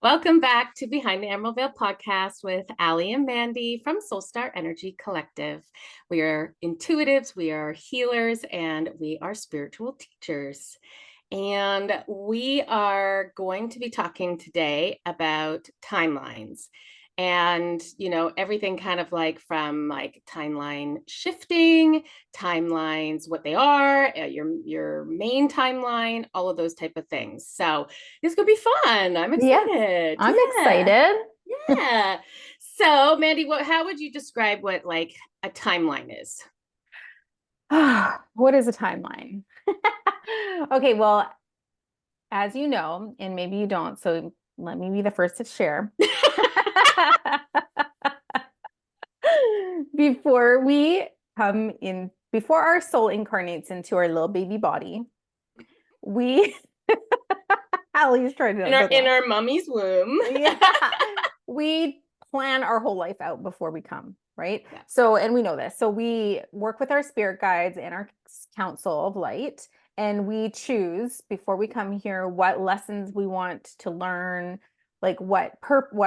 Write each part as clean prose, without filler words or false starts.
Welcome back to Behind the Emerald Veil podcast with Ali and Mandy from Soul Star Energy Collective. We are intuitives, we are healers, and we are spiritual teachers. And we are going to be talking today about timelines. And, everything kind of like from like timeline shifting, timelines, what they are, your main timeline, all of those type of things. So this could be fun. I'm Yeah, excited. I'm Yeah. excited. Yeah. So, Mandy, how would you describe what like a timeline is? What is a timeline? Okay, well, as you know, and maybe you don't, so let me be the first to share. Before we before our soul incarnates into our little baby body, we, Allie's trying to In our don't laugh. mummy's womb. Yeah, we plan our whole life out before we come, right? Yeah. So, and we know this. So we work with our spirit guides and our council of light, and we choose before we come here what lessons we want to learn, like what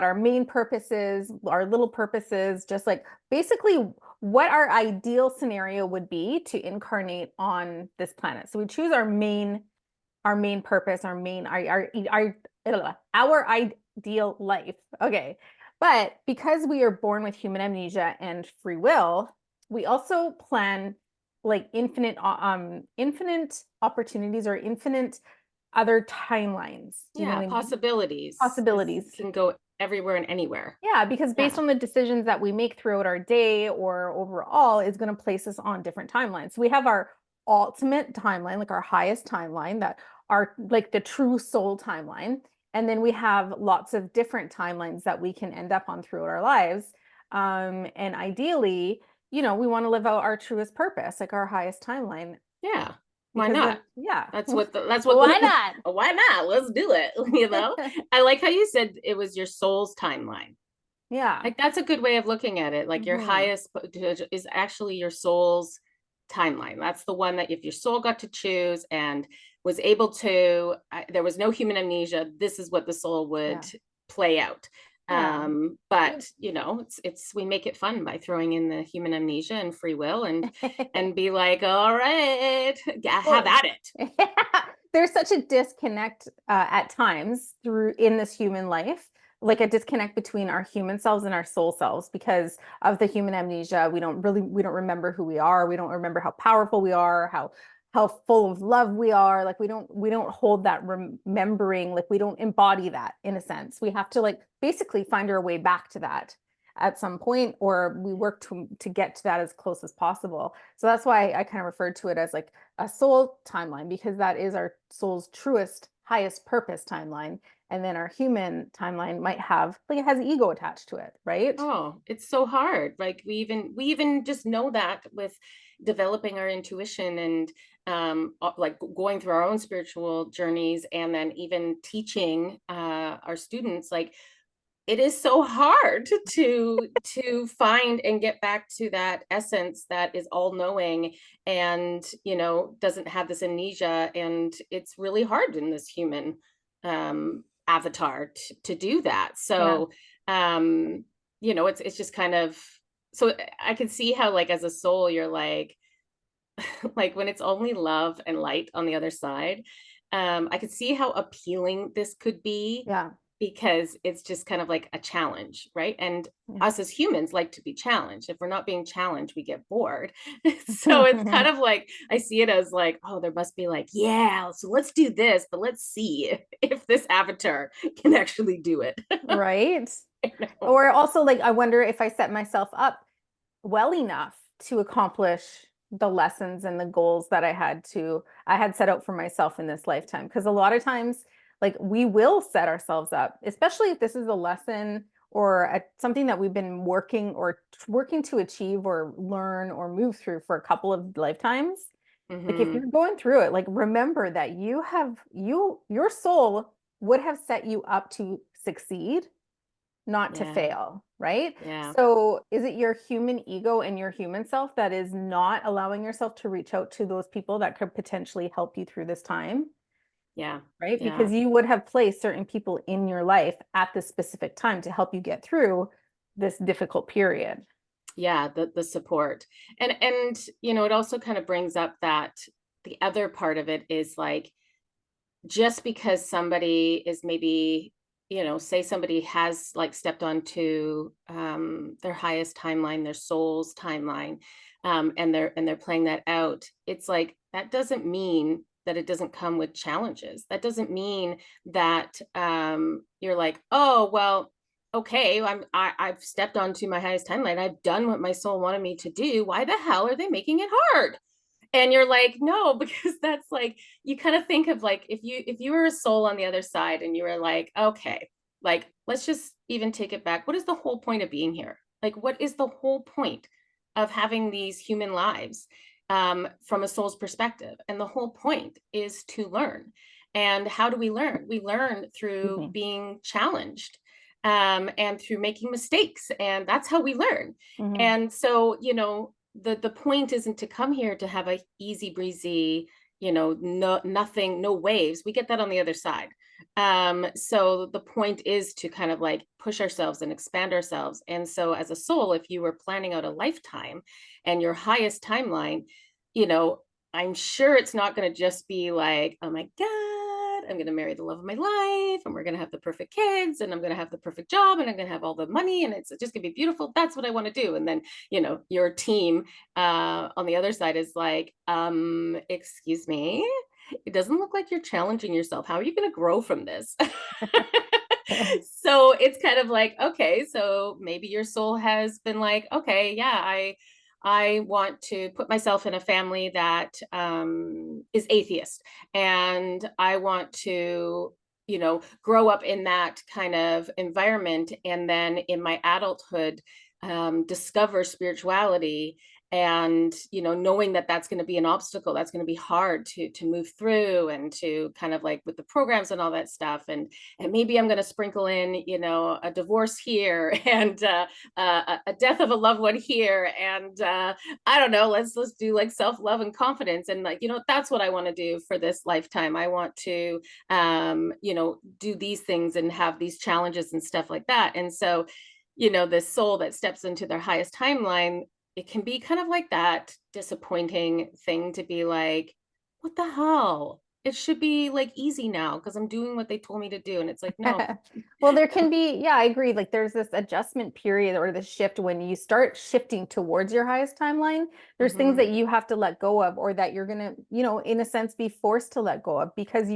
our main purpose is, our little purposes, just like basically what our ideal scenario would be to incarnate on this planet. So we choose our main purpose, our ideal life. Okay. But because we are born with human amnesia and free will, we also plan like infinite opportunities or infinite other timelines. Do you know Yeah, what I mean? possibilities. Possibilities. Can go everywhere and anywhere. Yeah, because based Yeah. on the decisions that we make throughout our day or overall is going to place us on different timelines. So we have our ultimate timeline, like our highest timeline that are like the true soul timeline. And then we have lots of different timelines that we can end up on throughout our lives. And ideally, we want to live out our truest purpose, like our highest timeline. Yeah. Why Because not? yeah, That's what why not? why not? Let's do it. I like how you said it was your soul's timeline. Yeah. Like that's a good way of looking at it. Like your Hmm. highest is actually your soul's timeline. That's the one that if your soul got to choose and was able to, there was no human amnesia, this is what the soul would Yeah. play out. Yeah. But it's we make it fun by throwing in the human amnesia and free will and be like, all right, yeah, have Well, at it. there's such a disconnect at times through in this human life, like a disconnect between our human selves and our soul selves because of the human amnesia. We don't remember who we are. We don't remember how powerful we are, how full of love we are. Like we don't hold that remembering, like we don't embody that in a sense. We have to like basically find our way back to that at some point, or we work to get to that as close as possible. So that's why I kind of referred to it as like a soul timeline, because that is our soul's truest, highest purpose timeline. And then our human timeline might have like it has ego attached to it, right? Oh, it's so hard. Like we even just know that with developing our intuition and like going through our own spiritual journeys and then even teaching our students, like it is so hard to find and get back to that essence that is all knowing and doesn't have this amnesia, and it's really hard in this human avatar to do that. Yeah. So it's just kind of, so I can see how like as a soul you're like like when it's only love and light on the other side. I could see how appealing this could be Yeah. because it's just kind of like a challenge, right? And Yeah. us as humans like to be challenged. If we're not being challenged, we get bored. So it's kind of like I see it as like, oh, there must be like, yeah, so let's do this, but let's see if this avatar can actually do it. Right. I know. Or also like I wonder if I set myself up well enough to accomplish the lessons and the goals that I had set out for myself in this lifetime. Because a lot of times, like we will set ourselves up, especially if this is a lesson or something that we've been working to achieve or learn or move through for a couple of lifetimes. Like if Mm-hmm. you're going through it, like remember that your soul would have set you up to succeed, not to Yeah. fail, right? Yeah. So is it your human ego and your human self that is not allowing yourself to reach out to those people that could potentially help you through this time? Yeah. right? Yeah. Because you would have placed certain people in your life at this specific time to help you get through this difficult period. Yeah, the support. And it also kind of brings up that the other part of it is like, just because somebody is maybe, say somebody has like stepped onto their highest timeline, their soul's timeline, and they're playing that out, it's like that doesn't mean that it doesn't come with challenges. That doesn't mean that you're like, oh well, okay, I've stepped onto my highest timeline, I've done what my soul wanted me to do, why the hell are they making it hard? And you're like, no, because that's like, you kind of think of like, if you were a soul on the other side and you were like, okay, like let's just even take it back, what is the whole point of being here? Like, what is the whole point of having these human lives, from a soul's perspective? And the whole point is to learn. And how do we learn? We learn through Mhm. being challenged, and through making mistakes, and that's how we learn. Mhm. And so, the point isn't to come here to have a easy breezy, no, nothing, no waves. We get that on the other side. So the point is to kind of like push ourselves and expand ourselves. And so as a soul, if you were planning out a lifetime and your highest timeline, you know I'm sure it's not going to just be like, oh my god, I'm going to marry the love of my life, and we're going to have the perfect kids, and I'm going to have the perfect job, and I'm going to have all the money, and it's just going to be beautiful. That's what I want to do. And then, your team, on the other side is like, excuse me, it doesn't look like you're challenging yourself. How are you going to grow from this? So it's kind of like, okay, so maybe your soul has been like, okay, yeah, I want to put myself in a family that, is atheist, and I want to, grow up in that kind of environment, and then in my adulthood, discover spirituality, and knowing that that's going to be an obstacle, that's going to be hard to move through, and to kind of like with the programs and all that stuff, and maybe I'm going to sprinkle in, a divorce here, and a death of a loved one here, and I don't know, let's do like self-love and confidence, and like, that's what I want to do for this lifetime. I want to, do these things and have these challenges and stuff like that. And so, this soul that steps into their highest timeline, it can be kind of like that disappointing thing to be like, what the hell? It should be like easy now because I'm doing what they told me to do. And it's like, no. Well, there can be, yeah, I agree. Like there's this adjustment period or the shift when you start shifting towards your highest timeline. There's things Mhm. that you have to let go of, or that you're gonna, in a sense, be forced to let go of, because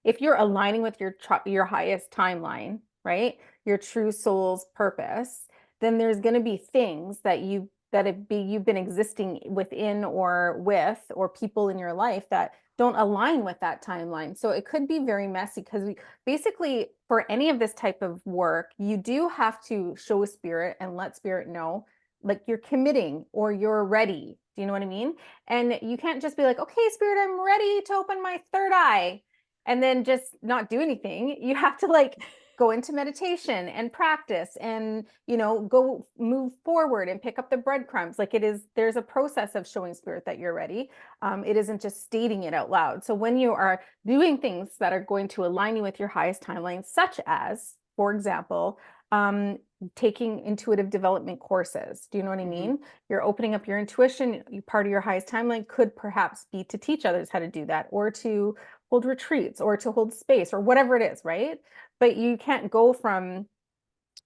if you're aligning with your highest timeline, right? Your true soul's purpose, then there's gonna be things you've been existing within or with, or people in your life that don't align with that timeline. So it could be very messy, because basically, for any of this type of work, you do have to show spirit and let spirit know, like, you're committing or you're ready. Do you know what I mean? And you can't just be like, okay, spirit, I'm ready to open my third eye, and then just not do anything. You have to like go into meditation and practice, and go move forward and pick up the breadcrumbs. Like, there's a process of showing spirit that you're ready. It isn't just stating it out loud. So when you are doing things that are going to align you with your highest timeline, such as, for example, um, taking intuitive development courses. Do you know what I Mhm. mean? You're opening up your intuition. Part of your highest timeline could perhaps be to teach others how to do that, or to hold retreats, or to hold space, or whatever it is, right? But you can't go from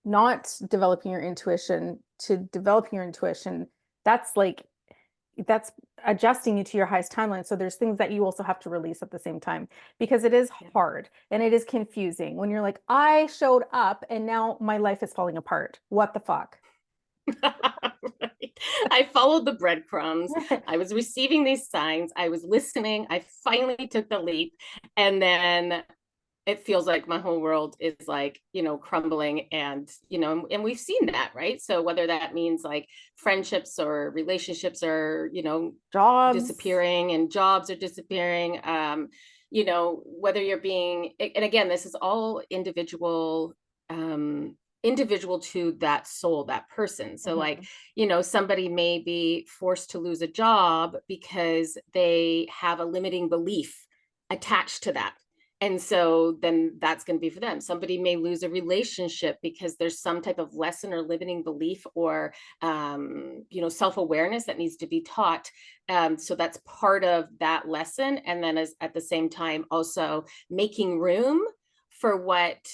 not developing your intuition to developing your intuition. That's adjusting you to your highest timeline. So there's things that you also have to release at the same time, because it is Yeah. hard and it is confusing when you're like, I showed up and now my life is falling apart. What the fuck? Right. I followed the breadcrumbs. I was receiving these signs. I was listening. I finally took the leap. And then it feels like my whole world is like, crumbling, and we've seen that, right? So whether that means like friendships or relationships are, Jobs. disappearing, and jobs are disappearing, whether you're being, and again, this is all individual to that soul, that person. So like, Mhm. somebody may be forced to lose a job because they have a limiting belief attached to that, And so then that's going to be for them. Somebody may lose a relationship because there's some type of lesson or limiting belief or, self-awareness that needs to be taught. So that's part of that lesson. And then at the same time, also making room for what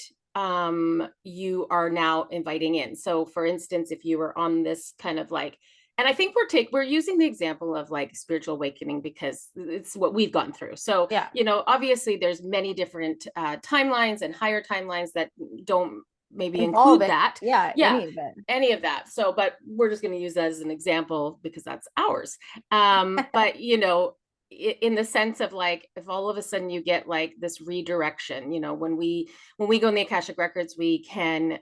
you are now inviting in. So for instance, if you were on this kind of like, and I think we're using the example of like spiritual awakening because it's what we've gone through. So, Yeah. obviously there's many different timelines and higher timelines that don't maybe Involve include it. that. Yeah, Yeah, any of it. any of that. So, but we're just going to use that as an example because that's ours. But in the sense of like, if all of a sudden you get like this redirection, when we go in the Akashic records, we can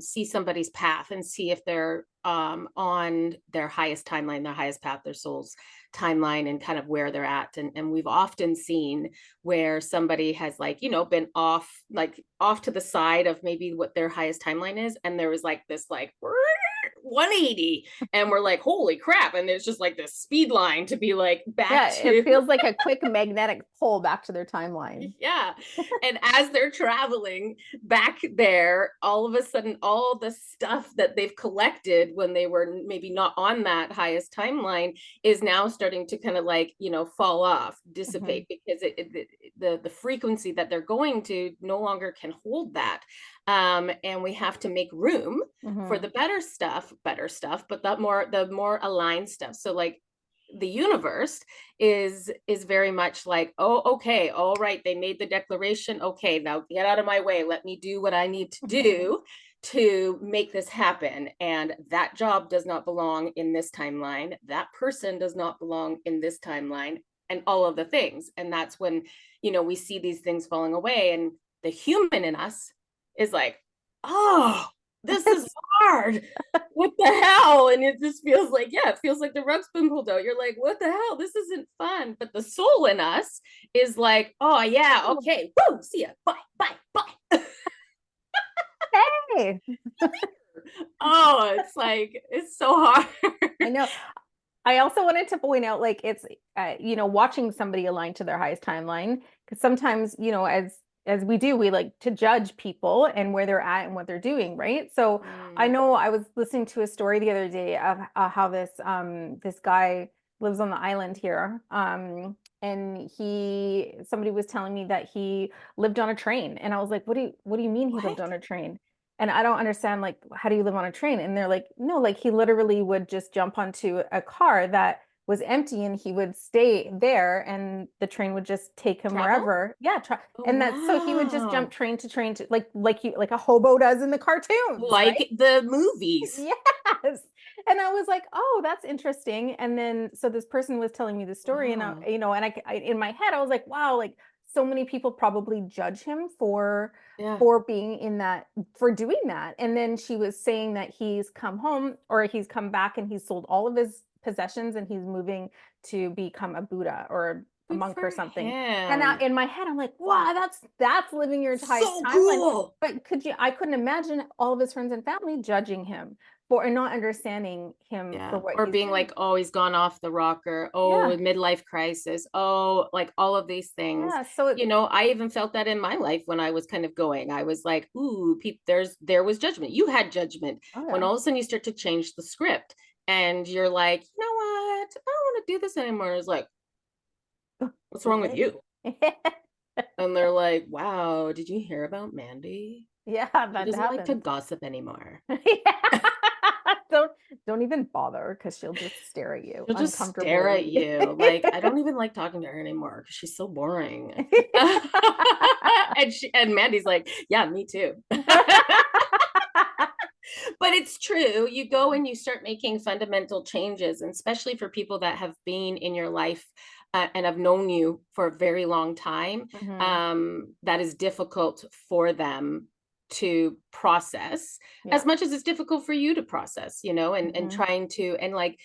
see somebody's path and see if they're on their highest timeline, their highest path, their soul's timeline, and kind of where they're at. And we've often seen where somebody has like, been off to the side of maybe what their highest timeline is. And there was like this like 180, and we're like, holy crap. And it's just like this speed line to be like back Yeah, it to feels like a quick magnetic pull back to their timeline. yeah. And as they're traveling back there, all of a sudden, all the stuff that they've collected when they were maybe not on that highest timeline is now starting to kind of like, fall off, Mhm. dissipate, because the frequency that they're going to no longer can hold that. And we have to make room for Mhm. the better stuff, but the more aligned stuff. So like the universe is very much like, oh, okay, all right, they made the declaration, okay, now get out of my way, let me do what I need to Mhm. do to make this happen. And that job does not belong in this timeline, that person does not belong in this timeline, and all of the things. And that's when we see these things falling away, and the human in us is like, oh, this is hard, what the hell? And it just feels like, yeah, it feels like the rug's been pulled out. You're like, what the hell? This isn't fun. But the soul in us is like, oh yeah, okay, woo, see ya, bye, bye, bye. Hey, Oh, it's like, it's so hard. I know. I also wanted to point out, like, it's watching somebody align to their highest timeline, because sometimes, as we do, we like to judge people and where they're at and what they're doing, right? So I Mm, know I was listening to a story the other day of how this guy lives on the island here, and he somebody was telling me that he lived on a train, and I was like, what do you mean he lived what? on a train? And I don't understand, like, how do you live on a train? And they're like, no, like he literally would just jump onto a car that was empty and he would stay there and the train would just take him Travel? wherever. Yeah, Oh, and that's so he would just jump wow. train to train to like a hobo does in the cartoons, right? Like the movies. Yes. And I was like, oh, that's interesting. And then so this person was telling me the story, and Wow. and in my head I was like, wow, like so many people probably judge him Yeah. for being in that, for doing that. And then she was saying that he's come home, or he's come back, and he's sold all of his possessions and he's moving to become a Buddha or a Good monk for or something. And him. in my head I'm like, wow, that's living your highest So timeline. cool. But I couldn't imagine all of his friends and family judging him for, and not understanding him for Yeah. what Or he's being doing. like, oh, he's gone off the rocker. Oh, Yeah. midlife crisis. Oh, like all of these things. Yeah. So I even felt that in my life when I was kind of going. I was like, ooh, there was judgment. You had judgment. oh When yeah. all of a sudden you start to change the script and you're like, you know what? I don't want to do this anymore. It's like, what's wrong with Okay. you? And they're like, wow, did you hear about Mandy? Yeah, She that doesn't like to happens. gossip anymore. Yeah. Don't don't even bother, because she'll just stare at you She'll just stare at uncomfortably. you. Like, I don't even like talking to her anymore because she's so boring. And Mandy's like, yeah, me too. But it's true. You go and you start making fundamental changes, and especially for people that have been in your life and have known you for a very long time, Mhm. that is difficult for them to process Yeah. as much as it's difficult for you to process, and Mhm. trying to, and like,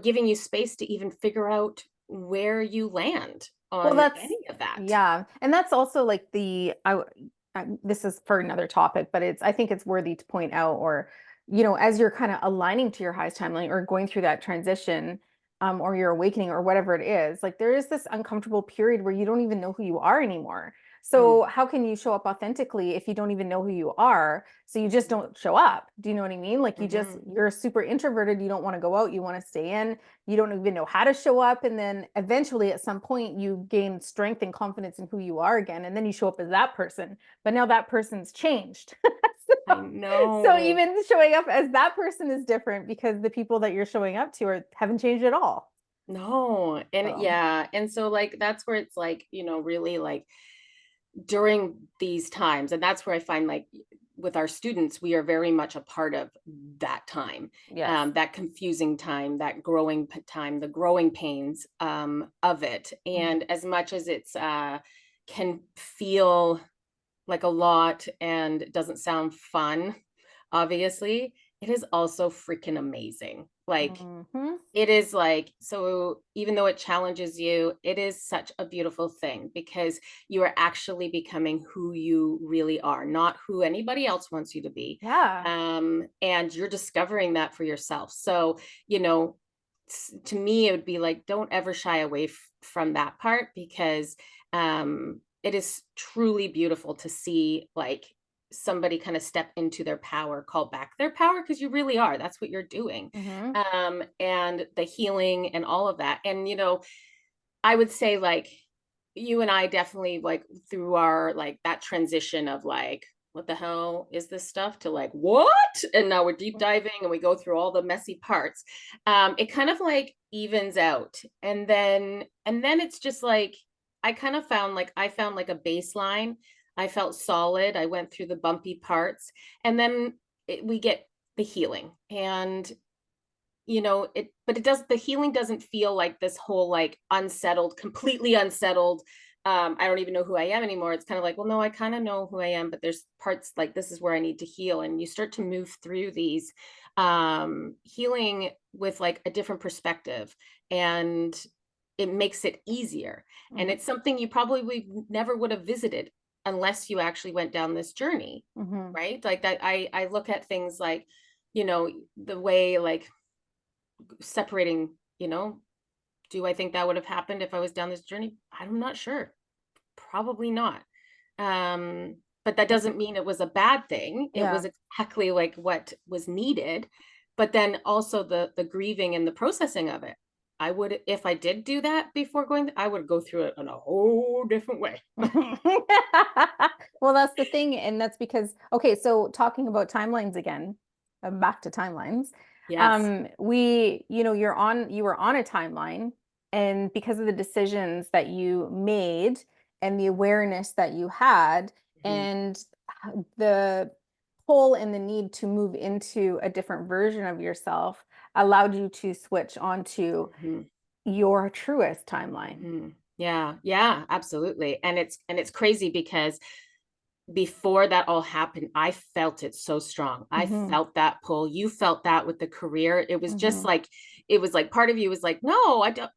giving you space to even figure out where you land Well, on that's any of that. yeah, and that's also like this is for another topic, but I think it's worthy to point out, or as you're kind of aligning to your highest timeline or going through that transition, or your awakening or whatever it is, like there is this uncomfortable period where you don't even know who you are anymore. So how can you show up authentically if you don't even know who you are? So you just don't show up. Do you know what I mean? Like Mm-hmm. you're super introverted. You don't want to go out. You want to stay in. You don't even know how to show up. And then eventually at some point you gain strength and confidence in who you are again. And then you show up as that person. But now that person's changed. I So know. even showing up as that person is different because the people that you're showing up to haven't changed at all. No. And So yeah. And so like that's where it's like, really like during these times, and that's where I find like with our students, we are very much a part of that time, yes. that confusing time, that growing time, the growing pains of it. Mhm. And as much as it's can feel like a lot and doesn't sound fun, obviously, it is also freaking amazing. Like Mhm. it is like, so even though it challenges you, it is such a beautiful thing because you are actually becoming who you really are, not who anybody else wants you to be. Yeah. And you're discovering that for yourself. So, you know, to me, it would be like, don't ever shy away from that part because it is truly beautiful to see like somebody kind of step into their power, call back their power, because you really are. That's what you're doing. Mhm. And the healing and all of that. And, I would say like you and I definitely like through our like that transition of like, what the hell is this stuff to like, what? And now we're deep diving and we go through all the messy parts. It kind of like evens out. And then it's just like, I found like a baseline. I felt solid. I went through the bumpy parts and then we get the healing and but it does, the healing doesn't feel like this whole like unsettled, completely unsettled, I don't even know who I am anymore. It's kind of like, well, no, I kind of know who I am, but there's parts like this is where I need to heal. And you start to move through these healing with like a different perspective, and it makes it easier. And Mhm. it's something you probably never would have visited unless you actually went down this journey, Mhm. right? Like that I look at things like, the way like separating, do I think that would have happened if I was down this journey? I'm not sure. Probably not. But that doesn't mean it was a bad thing. It Yeah. was exactly like what was needed. But then also the grieving and the processing of it. I would, if I did do that before going, I would go through it in a whole different way. Well, that's the thing. And that's because, okay, so talking about timelines again, back to timelines. Yes. You were on a timeline, and because of the decisions that you made and the awareness that you had, Mhm. and the pull and the need to move into a different version of yourself allowed you to switch onto Mhm. your truest timeline. Mhm. Yeah, yeah, absolutely. And it's crazy because before that all happened, I felt it so strong. I Hmm. felt that pull. You felt that with the career. It was just Hmm. like, it was like part of you was like, no, I don't.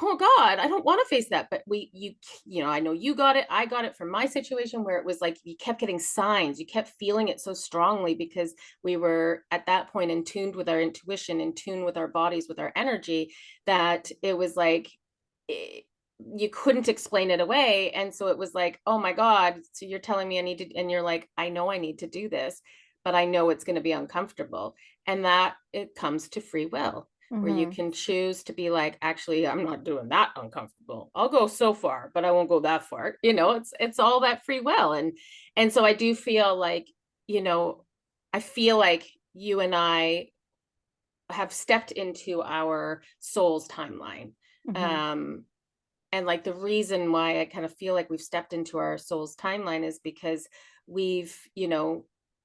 Oh God, I don't want to face that. But I know you got it. I got it from my situation where it was like you kept getting signs. You kept feeling it so strongly because we were at that point in tuned with our intuition, in tune with our bodies, with our energy, that it was like, eh, you couldn't explain it away. And so it was like, oh my God, so you're telling me I need to, and you're like, I know I need to do this, but I know it's going to be uncomfortable. And that it comes to free will, where you Hmm. can choose to be like, actually, I'm not doing that uncomfortable. I'll go so far, but I won't go that far. It's all that free will. And so I do feel like, you know, I feel like you and I have stepped into our soul's timeline. Hmm. Um, and like the reason why I kind of feel like we've stepped into our soul's timeline is because we've,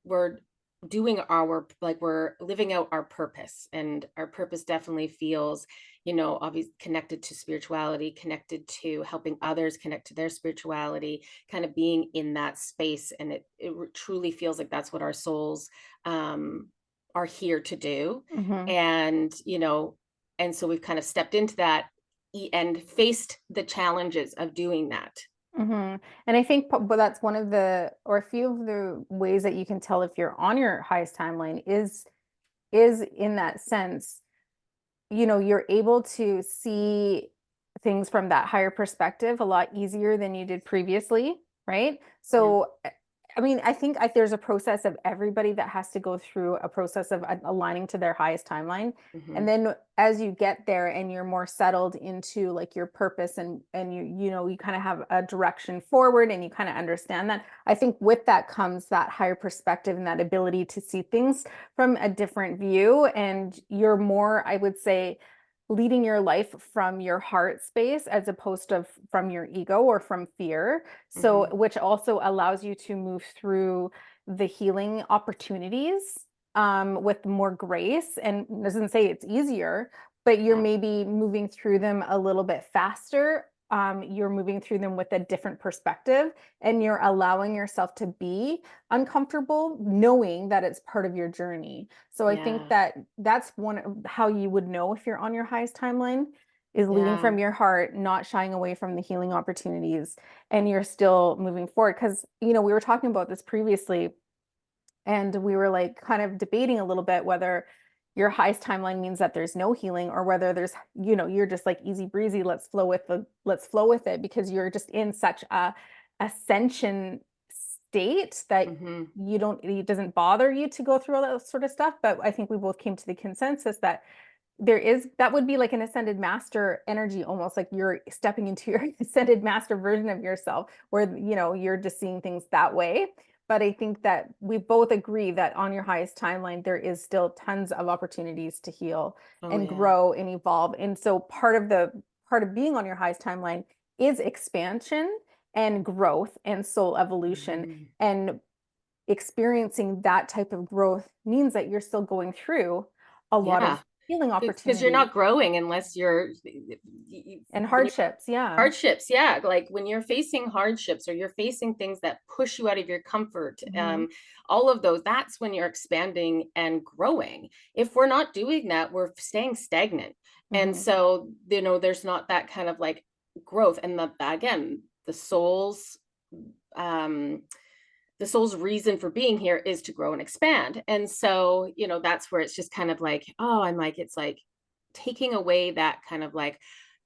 we're doing we're living out our purpose, and our purpose definitely feels, obviously connected to spirituality, connected to helping others connect to their spirituality, kind of being in that space. And it truly feels like that's what our souls um, are here to do. Hmm. And so we've kind of stepped into that and faced the challenges of doing that. Hmm. And I think, but that's one of the, or a few of the ways that you can tell if you're on your highest timeline is in that sense, you're able to see things from that higher perspective a lot easier than you did previously, right? Yeah. So, I mean, I think there's a process of everybody that has to go through a process of aligning to their highest timeline. And Hmm. then as you get there and you're more settled into like your purpose, and you kind of have a direction forward and you kind of understand that, I think with that comes that higher perspective and that ability to see things from a different view. And you're more, I would say, leading your life from your heart space as opposed to from your ego or from fear. So, Hmm. which also allows you to move through the healing opportunities with more grace. And doesn't say it's easier, but you're Yeah. maybe moving through them a little bit faster. You're moving through them with a different perspective, and you're allowing yourself to be uncomfortable, knowing that it's part of your journey. So I think Yeah. that that's one of how you would know if you're on your highest timeline, is leading Yeah. from your heart, not shying away from the healing opportunities, and you're still moving forward. Because, we were talking about this previously, and we were like kind of debating a little bit whether your highest timeline means that there's no healing, or whether there's, you're just like easy breezy, let's flow with it, because you're just in such a ascension state that Hmm. it doesn't bother you to go through all that sort of stuff. But I think we both came to the consensus that that would be like an ascended master energy, almost like you're stepping into your ascended master version of yourself, where you're just seeing things that way. But I think that we both agree that on your highest timeline there is still tons of opportunities to heal Oh and yeah. grow and evolve. And so part of being on your highest timeline is expansion and growth and soul evolution. Hmm. And experiencing that type of growth means that you're still going through a lot Yeah. of healing Because you're opportunities not growing unless and when you're hardships. Yeah. hardships. Yeah, like when you're facing hardships or you're facing things that push you out of your comfort, Hmm. all of those, that's when you're expanding and growing. If we're not doing that, we're staying stagnant. And Hmm. so, there's not that kind of like growth. And again, um the soul's reason for being here is to grow and expand. And so, that's where it's just kind of like, oh, I'm like, it's like taking away that kind of like,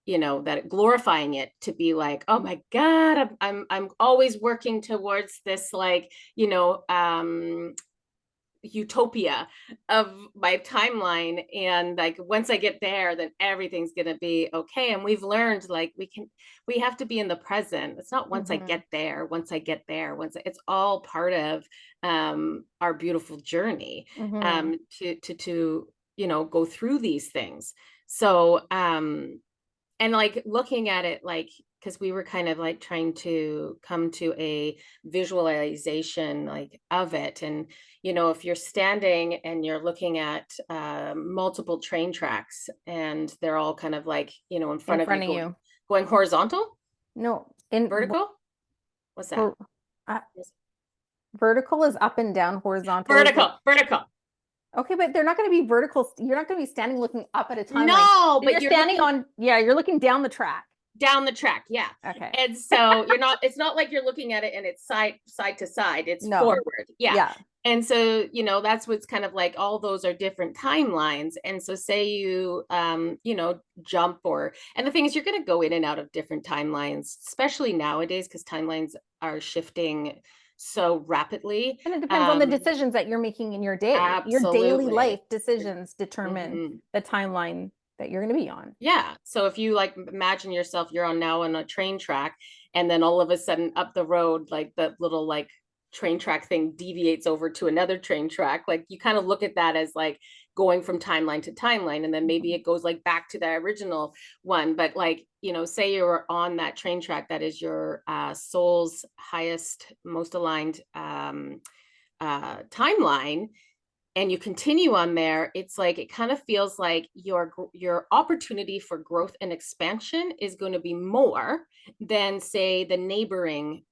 that glorifying it to be like, oh my God, I'm always working towards this, like, utopia of my timeline, and like once I get there then everything's going to be okay. And we've learned like we have to be in the present. It's not once I Hmm. get there, it's all part of our beautiful journey, Hmm. to go through these things. So and like looking at it, like, because we were kind of like trying to come to a visualization like of it. And if you're standing and you're looking at multiple train tracks and they're all kind of like in In front of you, front of you. going horizontal, No, in vertical, what's that? for uh, vertical is up and down, horizontal is like, Vertical. okay, but they're not going to be vertical. You're not going to be standing looking up at a timeline. No, You're but you're standing looking on, yeah, you're looking down the track. down the track, yeah. Okay. And so it's not like you're looking at it and it's side to side, it's No. forward, yeah. Yeah. And so that's what's kind of like, all those are different timelines. And so say you jump, and the thing is, you're going to go in and out of different timelines, especially nowadays, because timelines are shifting so rapidly. And it depends on the decisions that you're making in your day. Your daily Absolutely. life decisions determine Mhm. the timeline that you're going to be on. Yeah. So if you like imagine yourself, you're on a train track, and then all of a sudden up the road, like the little like train track thing deviates over to another train track. Like you kind of look at that as like going from timeline to timeline. And then maybe Mhm. it goes like back to the original one. But like, say you're on that train track that is your soul's highest, most aligned timeline, and you continue on there, it's like it kind of feels like your opportunity for growth and expansion is going to be more than say the neighboring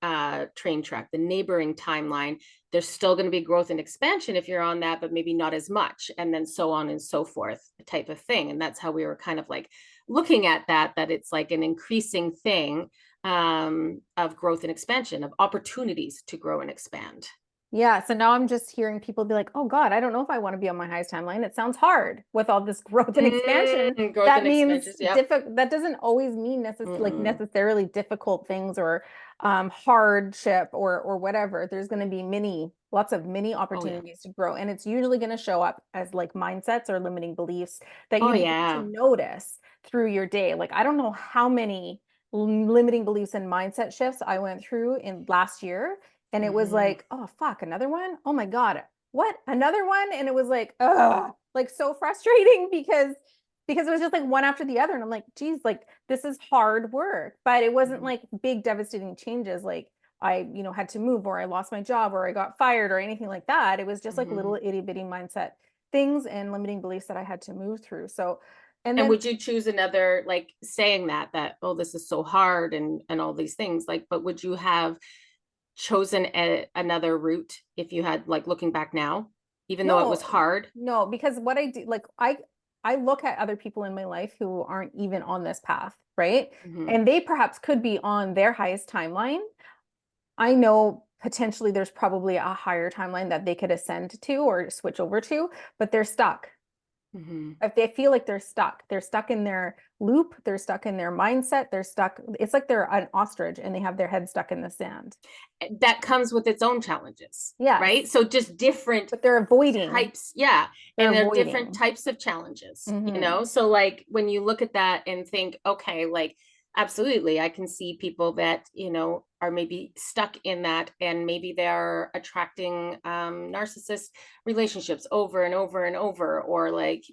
train track, the neighboring timeline. There's still going to be growth and expansion if you're on that, but maybe not as much, and then so on and so forth, type of thing. And that's how we were kind of like looking at that it's like an increasing thing, of growth and expansion, of opportunities to grow and expand. Yeah, so now I'm just hearing people be like, "Oh God, I don't know if I want to be on my highest timeline. It sounds hard with all this growth and expansion." Growth That and means expansions. Yep. that doesn't always mean Mm-mm. necessarily difficult things or hardship or whatever. There's going to be lots of mini Oh yeah. opportunities to grow, and it's usually going to show up as like mindsets or limiting beliefs that Oh you begin to yeah. notice through your day. Like I don't know how many limiting beliefs and mindset shifts I went through in last year, and it was Hmm. like, oh fuck, another one? Oh my God, what? Another one? And it was like, like so frustrating because it was just like one after the other. And I'm like, geez, like this is hard work. But it wasn't Hmm. like big devastating changes like I, had to move or I lost my job or I got fired or anything like that. It was just like Hmm. little itty bitty mindset things and limiting beliefs that I had to move through. So, and And then would you choose another, like saying that, oh, this is so hard and all these things, like, but would you have chosen another route if you had, like, looking back now, even though it was no, hard? no, because what I do, like I look at other people in my life who aren't even on this path, right? Hmm. And they perhaps could be on their highest timeline. I know potentially there's probably a higher timeline that they could ascend to or switch over to, but they're stuck. Hmm. If they feel like they're stuck in their loop, they're stuck in their mindset, they're stuck. It's like they're an ostrich and they have their head stuck in the sand. That comes with its own challenges, Yes, right? So just different but they're avoiding. types, yeah. They're And they're different avoiding. types of challenges, Hmm. so like when you look at that and think, okay, like absolutely I can see people that are maybe stuck in that, and maybe they're attracting narcissist relationships over and over and over, or like,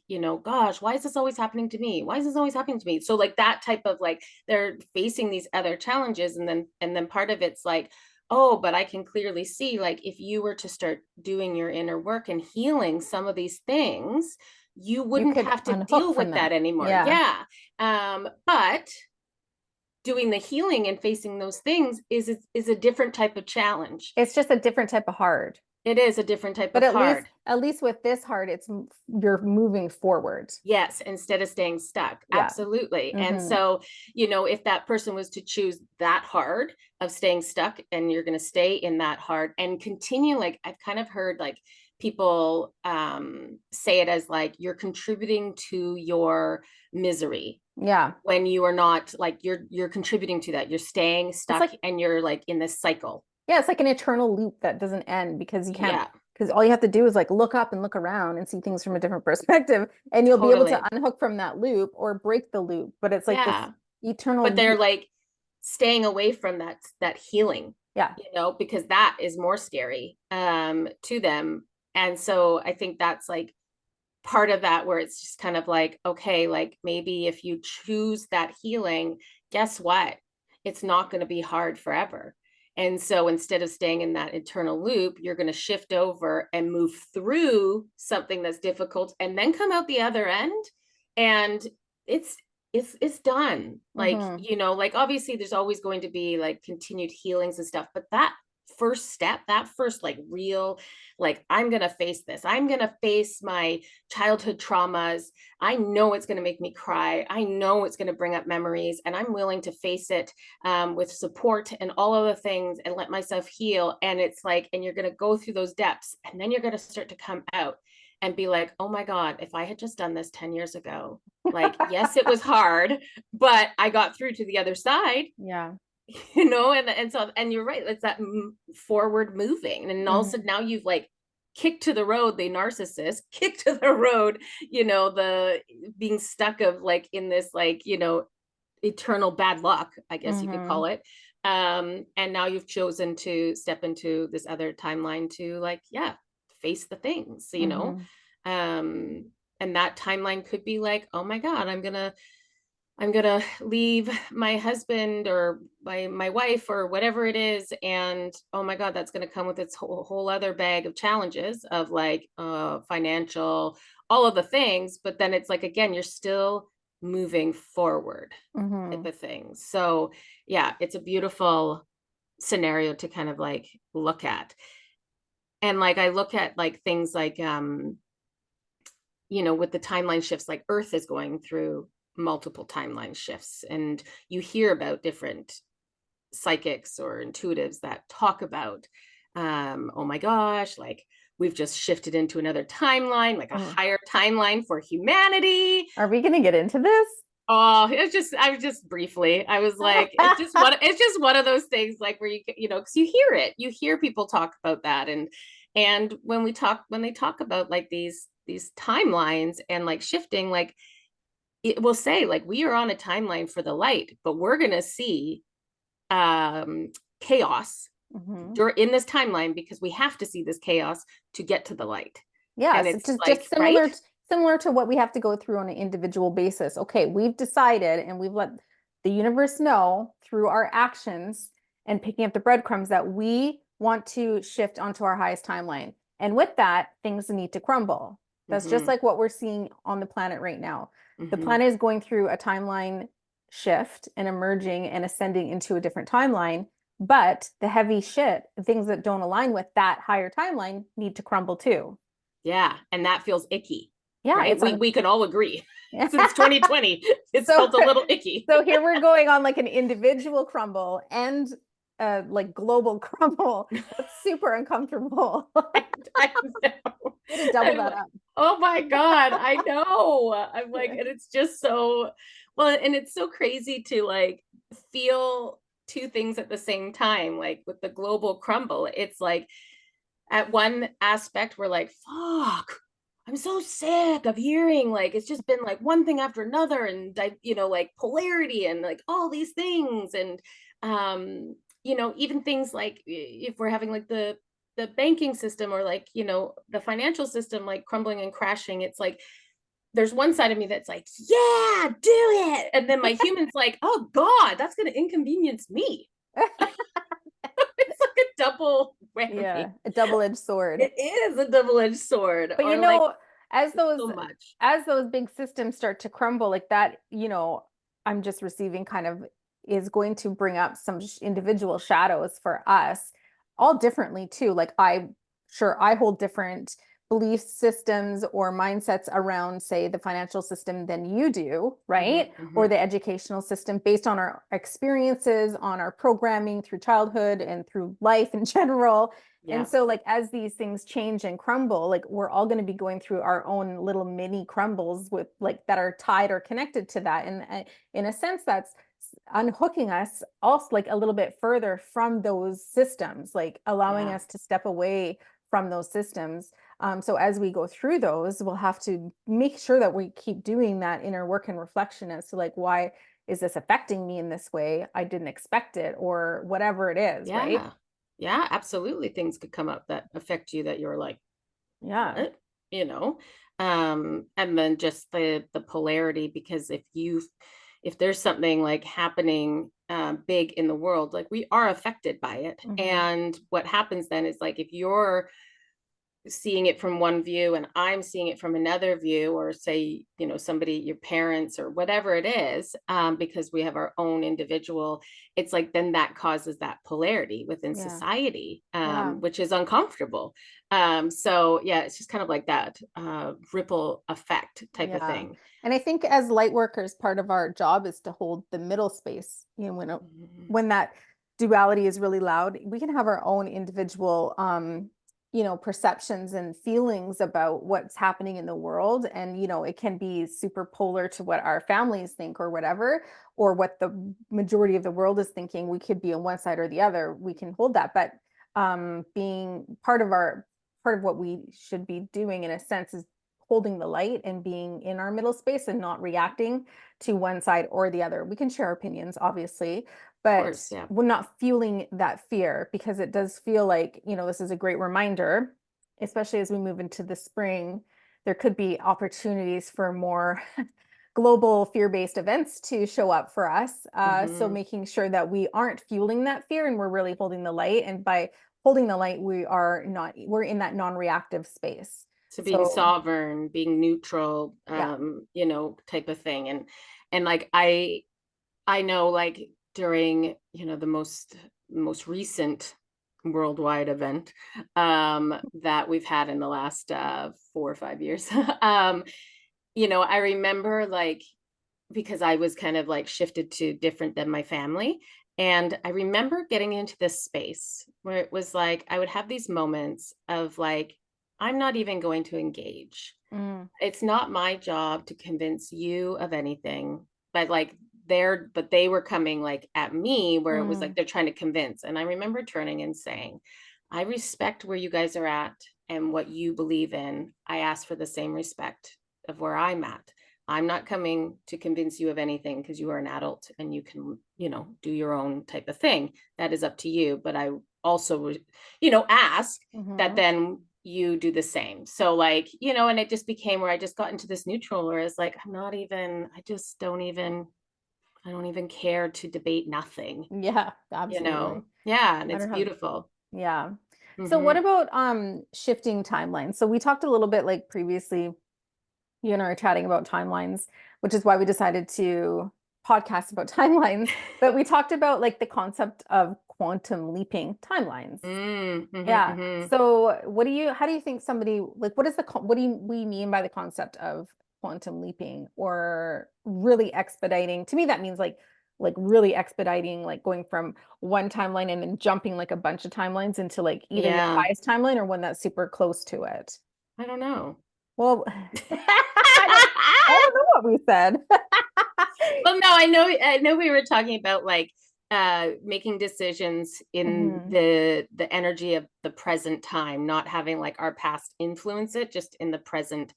gosh, why is this always happening to me, why is this always happening to me? So like that type of, like, they're facing these other challenges, and then part of it's like, oh, but I can clearly see, like, if you were to start doing your inner work and healing some of these things, you You wouldn't could have to unhook deal from with that that. anymore. Yeah. Yeah. But doing the healing and facing those things is a different type of challenge. It's just a different type of hard. It is a different type But of hard. at least with this hard, you're moving forward. Yes, instead of staying stuck. Yeah. Absolutely. And Hmm. so, if that person was to choose that hard of staying stuck, and you're going to stay in that hard and continue, like I've kind of heard like people say it as like you're contributing to your misery Yeah. when you are not, like, you're contributing to that. You're staying It's stuck like, and you're like in this cycle. yeah, it's like an eternal loop that doesn't end because you can't, Yeah, because all you have to do is like look up and look around and see things from a different perspective, and you'll be able to totally. unhook from that loop or break the loop. But it's like this Yeah. eternal But they're loop. like staying away from that healing, Yeah. because that is more scary to them. And so I think that's like part of that, where it's just kind of like, okay, like maybe if you choose that healing, guess what, it's not going to be hard forever. And so instead of staying in that eternal loop, you're going to shift over and move through something that's difficult, and then come out the other end, and it's it's done. Like, Hmm. like obviously there's always going to be like continued healings and stuff, but that first step, that first like real, like, I'm going to face this, I'm going to face my childhood traumas, I know it's going to make me cry, I know it's going to bring up memories, and I'm willing to face it with support and all of the things, and let myself heal. And it's like, and you're going to go through those depths, and then you're going to start to come out and be like, oh my God, if I had just done this 10 years ago, like, yes, it was hard, but I got through to the other side. Yeah. And you're right, it's that forward moving, and all of a Hmm. sudden now you've like kicked to the road, the narcissist kicked to the road, the being stuck of like in this, like, eternal bad luck, I guess you could Hmm. call it. And now you've chosen to step into this other timeline to, like, yeah, face the things, Hmm. and that timeline could be like, oh my God, I'm gonna leave my husband or my wife or whatever it is, and oh my God, that's gonna come with its whole other bag of challenges of like financial, all of the things. But then it's like, again, you're still moving forward, type Hmm. of thing. So yeah, it's a beautiful scenario to kind of like look at. And like I look at like things like with the timeline shifts, like Earth is going through multiple timeline shifts, and you hear about different psychics or intuitives that talk about Oh my gosh, like we've just shifted into another timeline, like a Oh, higher timeline for humanity. are we going to get into this? Oh, I was just briefly, I was like, it's just one of those things like where you know, because you hear people talk about that. And when they talk about like these timelines and like shifting, like it will say like we are on a timeline for the light, but we're going to see chaos Mhm. during in this timeline because we have to see this chaos to get to the light. And Yes, it's it's just like, right? similar to what we have to go through on an individual basis. Okay, we've decided and we've let the universe know through our actions and picking up the breadcrumbs that we want to shift onto our highest timeline. And with that, things need to crumble. That's just Mm-hmm, like what we're seeing on the planet right now. The mm-hmm. planet is going through a timeline shift and emerging and ascending into a different timeline. But the heavy shit, the things that don't align with that higher timeline need to crumble too. Yeah, and that feels icky, Yeah, right? it's on. We can all agree. Since 2020, it's So felt a little icky. so here we're going on like an individual crumble and like global crumble. That's super uncomfortable. I know. Way to double I'm that like, up. oh my God, I know. I'm like, and it's just so well, and it's so crazy to like feel two things at the same time, like with the global crumble. It's like at one aspect, we're like, fuck, I'm so sick of hearing like it's just been like one thing after another, and you know, like polarity and like all these things. And you know, even things like if we're having like the banking system or like, you know, the financial system like crumbling and crashing, it's like there's one side of me that's like, yeah, do it. And then my human's like, oh God, that's gonna inconvenience me. It's like a double Yeah, whammy. a double-edged sword. It is a double-edged sword, But you or like know, as those so much. as those big systems start to crumble like that, I'm just receiving kind of is going to bring up some individual shadows for us, all differently too. Like I hold different belief systems or mindsets around, say, the financial system than you do, Hmm, right? Or hmm. the educational system based on our experiences, on our programming through childhood and through life in general. And Yeah, so, like, as these things change and crumble, like, we're all going to be going through our own little mini crumbles with, like, that are tied or connected to that. And in a sense, that's unhooking us also, like, a little bit further from those systems, like, allowing yeah, us to step away from those systems. So, as we go through those, we'll have to make sure that we keep doing that inner work and reflection as to, like, why is this affecting me in this way? I didn't expect it, or whatever it is, right? yeah, yeah. Absolutely, things could come up that affect you that you're like, Yeah. what, you know. And then just the polarity, because if there's something like happening big in the world, like we are affected by it. Mhm. And what happens then is like if you're seeing it from one view and I'm seeing it from another view, or say, you know, somebody, your parents or whatever it is, because we have our own individual, it's like then that causes that polarity within Yeah. society, Yeah. which is uncomfortable. So yeah, it's just kind of like that ripple effect type of Yeah. thing. And I think as light workers, part of our job is to hold the middle space. Mhm. When that duality is really loud, we can have our own individual perceptions and feelings about what's happening in the world. And, it can be super polar to what our families think or whatever, or what the majority of the world is thinking. We could be on one side or the other. We can hold that. But being part of what we should be doing in a sense is holding the light and being in our middle space and not reacting to one side or the other. We can share opinions, obviously, Of but course, yeah. we're not feeling that fear, because it does feel like, this is a great reminder, especially as we move into the spring. There could be opportunities for more global fear-based events to show up for us. So Hmm. making sure that we aren't fueling that fear and we're really holding the light. And by holding the light, we're in that non-reactive space. So being So sovereign, being neutral, yeah. you know, type of thing. And like I know like during, you know, the most recent worldwide event that we've had in the last 4 or 5 years. You know, I remember like because I was kind of like shifted to different than my family. And I remember getting into this space where it was like, I would have these moments of like, I'm not even going to engage. Mm, It's not my job to convince you of anything, but like but they were coming like at me where it was like mm, they're trying to convince. And I remember turning and saying, I respect where you guys are at and what you believe in. I ask for the same respect of where I'm at. I'm not coming to convince you of anything because you are an adult and you can, do your own type of thing. That is up to you. But I also, ask that mhm. then you do the same. So like, and it just became where I just got into this neutral where it's like, I don't even care to debate nothing, Yeah, absolutely. Yeah. And I it's don't have beautiful. yeah. So what Hmm. about shifting timelines? So we talked a little bit like previously, you and I are chatting about timelines, which is why we decided to podcast about timelines, but we talked about like the concept of quantum leaping timelines. Yeah. Mm-hmm. So how do you think somebody like what do we mean by the concept of quantum leaping or really expediting? To me, that means like really expediting, like going from one timeline and then jumping like a bunch of timelines into like either your Yeah. highest timeline or one that's super close to it. I don't know. Well, I don't know what we said. Well, no, I know we were talking about like making decisions in Mhm, the energy of the present time, not having like our past influence it, just in the present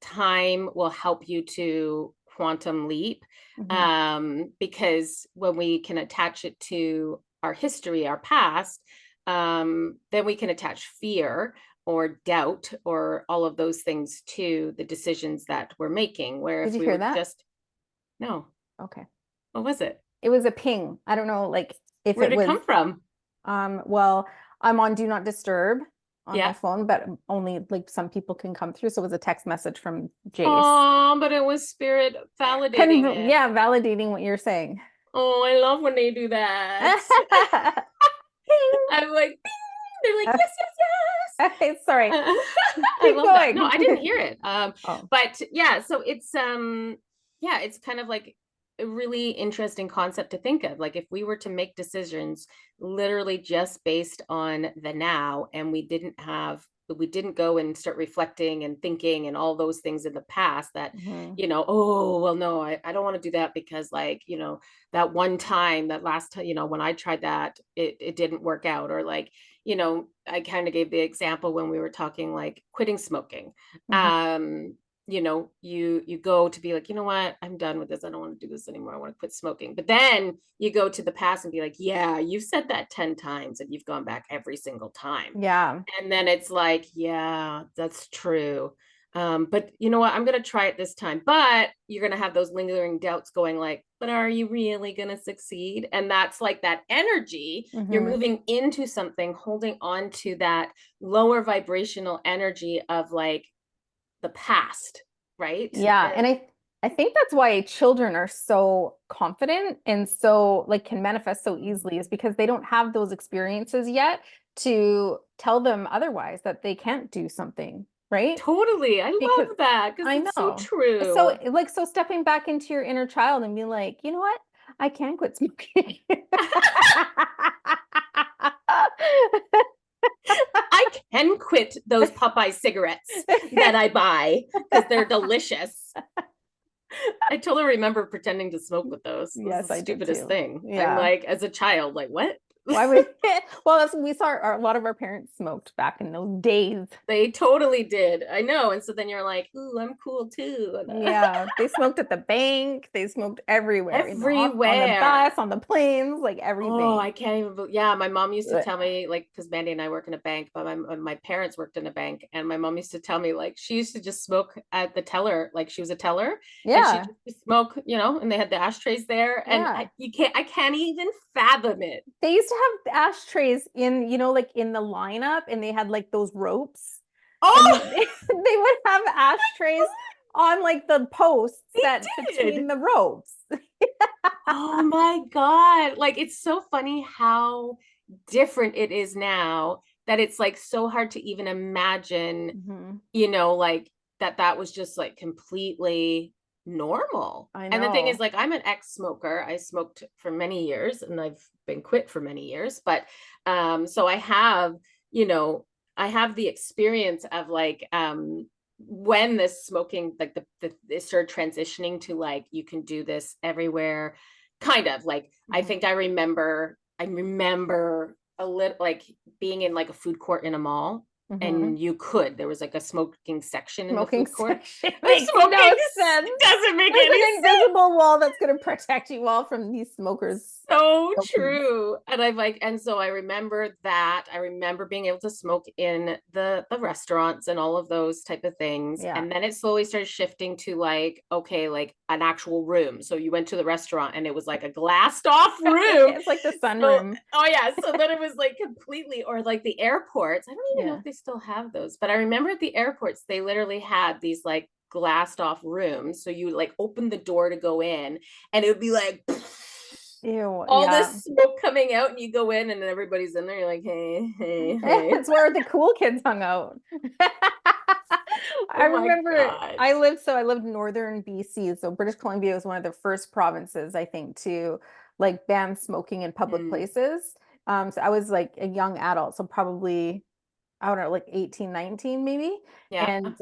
time will help you to quantum leap. mhm. Because when we can attach it to our history, our past, then we can attach fear or doubt or all of those things to the decisions that we're making. Where Did if you we hear were that? just, no, Okay. what was it? It was a ping. I don't know, like if Where it did it was come from? well, I'm on do not disturb on my Yeah. phone, but only like some people can come through. So it was a text message from Jace. Oh, but it was spirit validating it. Yeah, validating what you're saying. Oh, I love when they do that. Ping. I'm like, "Ding." They're like, yes, yes, yes. Okay, sorry. I Keep love that. No, going. I didn't hear it. Oh. But yeah, so yeah, it's kind of like a really interesting concept to think of. Like if we were to make decisions literally just based on the now, and we didn't go and start reflecting and thinking and all those things in the past that, Mhm. oh, well, no, I don't want to do that because like, that one time, that last time, when I tried that, it didn't work out. Or like, I kind of gave the example when we were talking like quitting smoking. Mhm. Um, you go to be like, you know what, I'm done with this. I don't want to do this anymore. I want to quit smoking. But then you go to the past and be like, yeah, you've said that 10 times and you've gone back every single time. Yeah. And then it's like, yeah, that's true. But you know what? I'm going to try it this time. But you're going to have those lingering doubts going like, but are you really going to succeed? And that's like that energy. You're Mhm. moving into something, holding on to that lower vibrational energy of like the past, right? Yeah, and I think that's why children are so confident and so like can manifest so easily is because they don't have those experiences yet to tell them otherwise that they can't do something, right? Totally. I Because love that because I it's so know. true. So like so stepping back into your inner child and being like, you know what? I can quit smoking. I can quit those Popeye cigarettes that I buy because they're delicious. I totally remember pretending to smoke with those. This is the Yes, I did stupidest too. thing. I'm Yeah. like, as a child, like, what? Why would well, we saw a lot of our parents smoked back in those days. They totally did. I know. And so then you're like, ooh, I'm cool too. Yeah, they smoked at the bank, they smoked everywhere, in the on the bus, Everywhere. on the planes, like Oh, everything. I can't even. Yeah, my mom used to Ugh. tell me like because Mandy and I work in a bank, but my parents worked in a bank, and my mom used to tell me like she used to just smoke at the teller, like she was a teller, and she Yeah, just smoke, and they had the ashtrays there, and yeah. I can't even fathom it. They used to have ashtrays in, like in the lineup, and they had like those ropes, and Oh, they would have ashtrays on like the posts they that between did. the ropes. Oh my God. Like it's so funny how different it is now that it's like so hard to even imagine, Mhm. like that was just like completely normal. I And the thing is, know. like, I'm an ex-smoker. I smoked for many years and I've been quit for many years. But so I have, you know, I have the experience of like when this smoking, like it started transitioning to like you can do this everywhere, kind of like I Mhm. think I remember a little like being in like a food court in a mall, Mhm. and you could there was like a smoking section in the Smoking food court. section The makes no smoking sense. doesn't make There's any an sense. invisible wall that's going to protect you all from these smokers. So Smokies. true. And I've like, and so I remember that. I remember being able to smoke in the restaurants and all of those type of things. Yeah. And then it slowly started shifting to like, okay, like an actual room. So you went to the restaurant and it was like a glassed off room. It's like the So, sunroom. oh yeah. So then it was like completely, or like the airports. I don't even know Yeah. if they still have those, but I remember at the airports, they literally had these like glassed off rooms. So you like open the door to go in and it would be like, Ew. all Yeah. this smoke coming out, and you go in and everybody's in there. You're like, hey, hey, hey. It's where the cool kids hung out. I Oh my remember God. I lived in northern BC. So British Columbia was one of the first provinces, I think, to like ban smoking in public Mm, places. So I was like a young adult, so probably I don't know, like 18, 19 maybe. yeah. And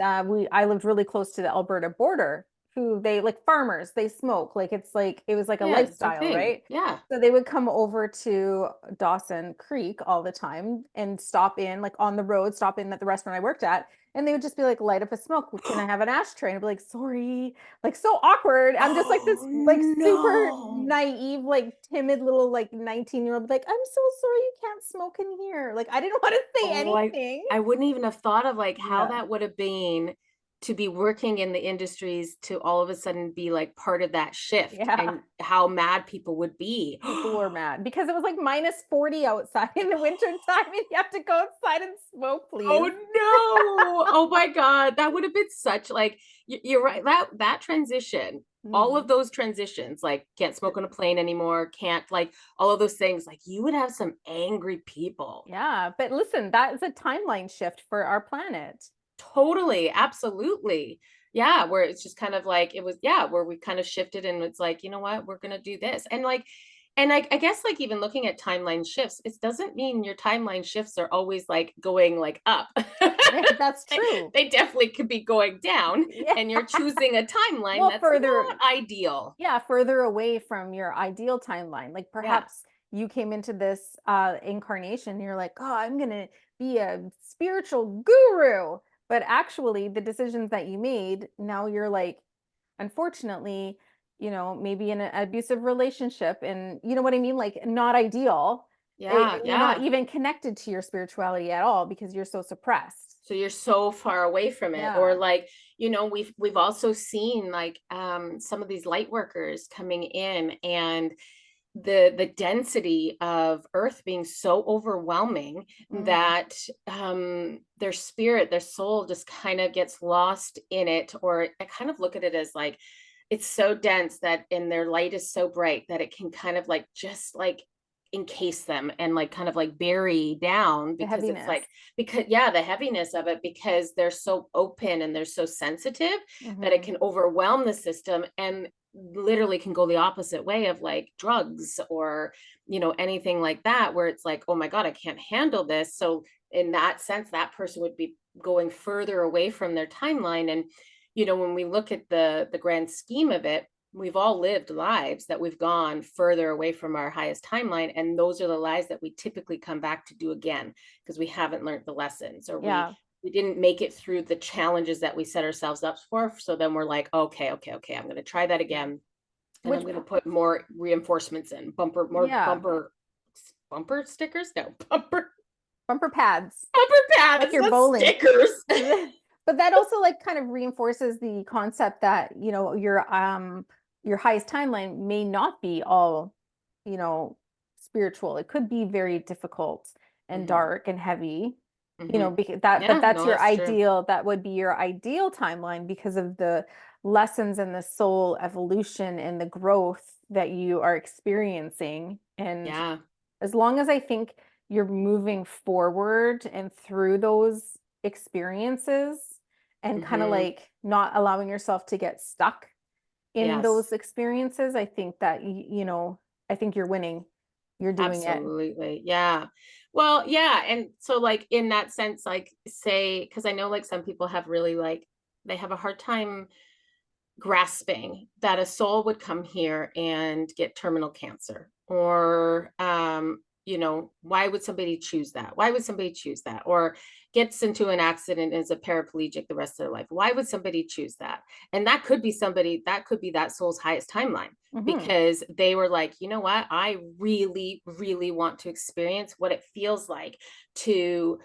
I lived really close to the Alberta border, who they like farmers, they smoke. Like it's like it was like a Yeah, it's their lifestyle, thing. right? Yeah. So they would come over to Dawson Creek all the time and stop in, like on the road, stop in at the restaurant I worked at, and they would just be like, light up a smoke. Can I have an ashtray? And I'd be like, sorry, like so awkward. I'm just like this Oh like super no. naive, like timid little like 19-year-old, like, I'm so sorry you can't smoke in here. Like I didn't want to say Oh, anything. I wouldn't even have thought of like how Yeah. that would have been to be working in the industries to all of a sudden be like part of that shift Yeah. and how mad people would be. People were mad because it was like -40 outside in the winter time and you have to go outside and smoke, Oh please. no. Oh my God. That would have been such like you're right. That transition, all of Mhm. those transitions, like can't smoke on a plane anymore, can't like all of those things, like you would have some angry people. Yeah, but listen, that is a timeline shift for our planet. Totally, absolutely. Yeah, where it's just kind of like it was, yeah, where we kind of shifted and it's like, you know what, we're gonna do this. And like, and I guess like even looking at timeline shifts, it doesn't mean your timeline shifts are always like going like up. Yeah, that's they, true. they definitely could be going down, Yeah. and you're choosing a timeline Well, that's not ideal. yeah, further away from your ideal timeline. Like Yeah. perhaps you came into this incarnation, and you're like, oh, I'm gonna be a spiritual guru. But actually, the decisions that you made, now you're like, unfortunately, maybe in an abusive relationship, and you know what I mean? Like not ideal. Yeah, You're not yeah. even connected to your spirituality at all because you're so suppressed. So you're so far away from it. Or Yeah. like, we've also seen like some of these light workers coming in, and the density of earth being so overwhelming Mm. that their spirit, their soul just kind of gets lost in it. Or I kind of look at it as like it's so dense that, and their light is so bright that it can kind of like just like encase them and like kind of like bury down, The because it's heaviness. like, because yeah, the heaviness of it, because they're so open and they're so sensitive that it Hmm. can overwhelm the system, and literally can go the opposite way of like drugs or anything like that, where it's like, oh my God, I can't handle this. So in that sense, that person would be going further away from their timeline. And when we look at the grand scheme of it, we've all lived lives that we've gone further away from our highest timeline, and those are the lives that we typically come back to do again, because we haven't learned the lessons, or we Yeah. we didn't make it through the challenges that we set ourselves up for. So then we're like, okay, okay, okay, I'm going to try that Yeah. again, and I'm Which, going to put more reinforcements in, more yeah, bumper stickers, no, bumper pads, bumper like pads, you're not bowling. stickers. But that also like kind of reinforces the concept that, your highest timeline may not be all, you know, spiritual. It could be very difficult and Hmm. dark and heavy, Hmm. because that but Yeah, that's no, your that's true. ideal, that would be your ideal timeline because of the lessons and the soul evolution and the growth that you are experiencing. And Yeah. as long as I think you're moving forward and through those experiences and kind of Hmm. like not allowing yourself to get stuck in Yes. those experiences, I think that I think you're winning. You're doing it. Absolutely. Yeah. Well, yeah. And so like in that sense, like say, because I know like some people have really like they have a hard time grasping that a soul would come here and get terminal cancer or why would somebody choose that, or gets into an accident and is a paraplegic the rest of their life, why would somebody choose that? And that could be that soul's highest timeline, Hmm. because they were like, you know what, I really really want to experience what it feels like to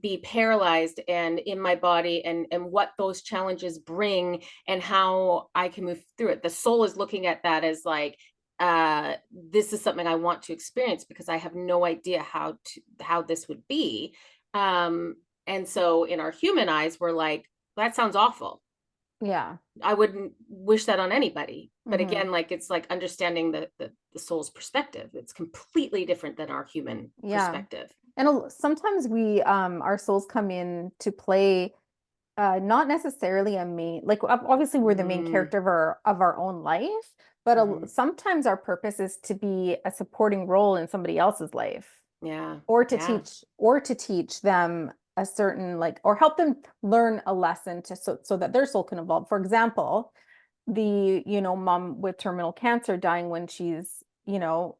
be paralyzed and in my body, and what those challenges bring and how I can move through it. The soul is looking at that as like, this is something I want to experience because I have no idea how this would be. And so in our human eyes, we're like, that sounds awful. Yeah. I wouldn't wish that on anybody. But Hmm. again, like it's like understanding the soul's perspective. It's completely different than our human Yeah. perspective. And sometimes our souls come in to play, not necessarily a main, like obviously we're the main Mm, character of our own life, but hmm. sometimes our purpose is to be a supporting role in somebody else's life, Yeah. or to Yeah. teach them a certain, like, or help them learn a lesson so that their soul can evolve. For example, the mom with terminal cancer dying when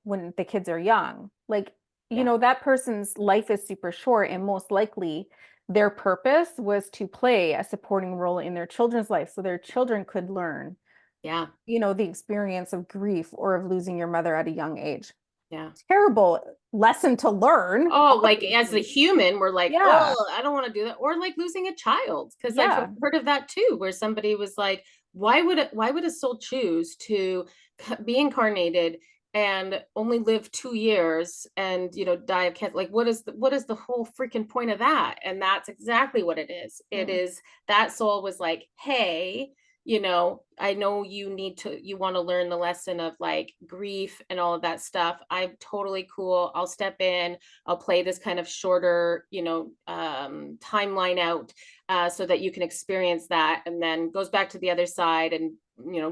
when the kids are young, like, Yeah. that person's life is super short, and most likely their purpose was to play a supporting role in their children's life so their children could learn Yeah. the experience of grief or of losing your mother at a young age. Yeah. Terrible lesson to learn, Oh, like as the obviously. human, we're like, Yeah. oh, I don't want to do that. Or like losing a child. Because I've Yeah. heard of that too, where somebody was like, why would a soul choose to be incarnated and only live 2 years and die of cancer? Like, what is the whole freaking point of that? And that's exactly what it is. It Mm. is that soul was like, hey, I know you want to learn the lesson of like grief and all of that stuff. I'm totally cool. I'll step in. I'll play this kind of shorter, timeline out, so that you can experience that, and then goes back to the other side and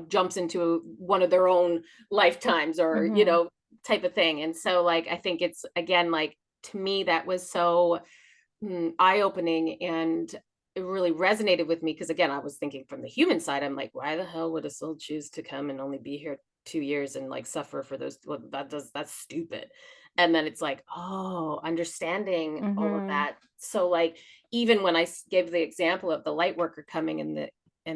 jumps into one of their own lifetimes, or Hmm. type of thing. And so, like, I think it's again like to me that was so eye-opening, and it really resonated with me because again I was thinking from the human side. I'm like, why the hell would a soul choose to come and only be here 2 years and like suffer for those, that's stupid. And then it's like, oh, understanding all of Hmm. that. So like, even when I gave the example of the light worker coming and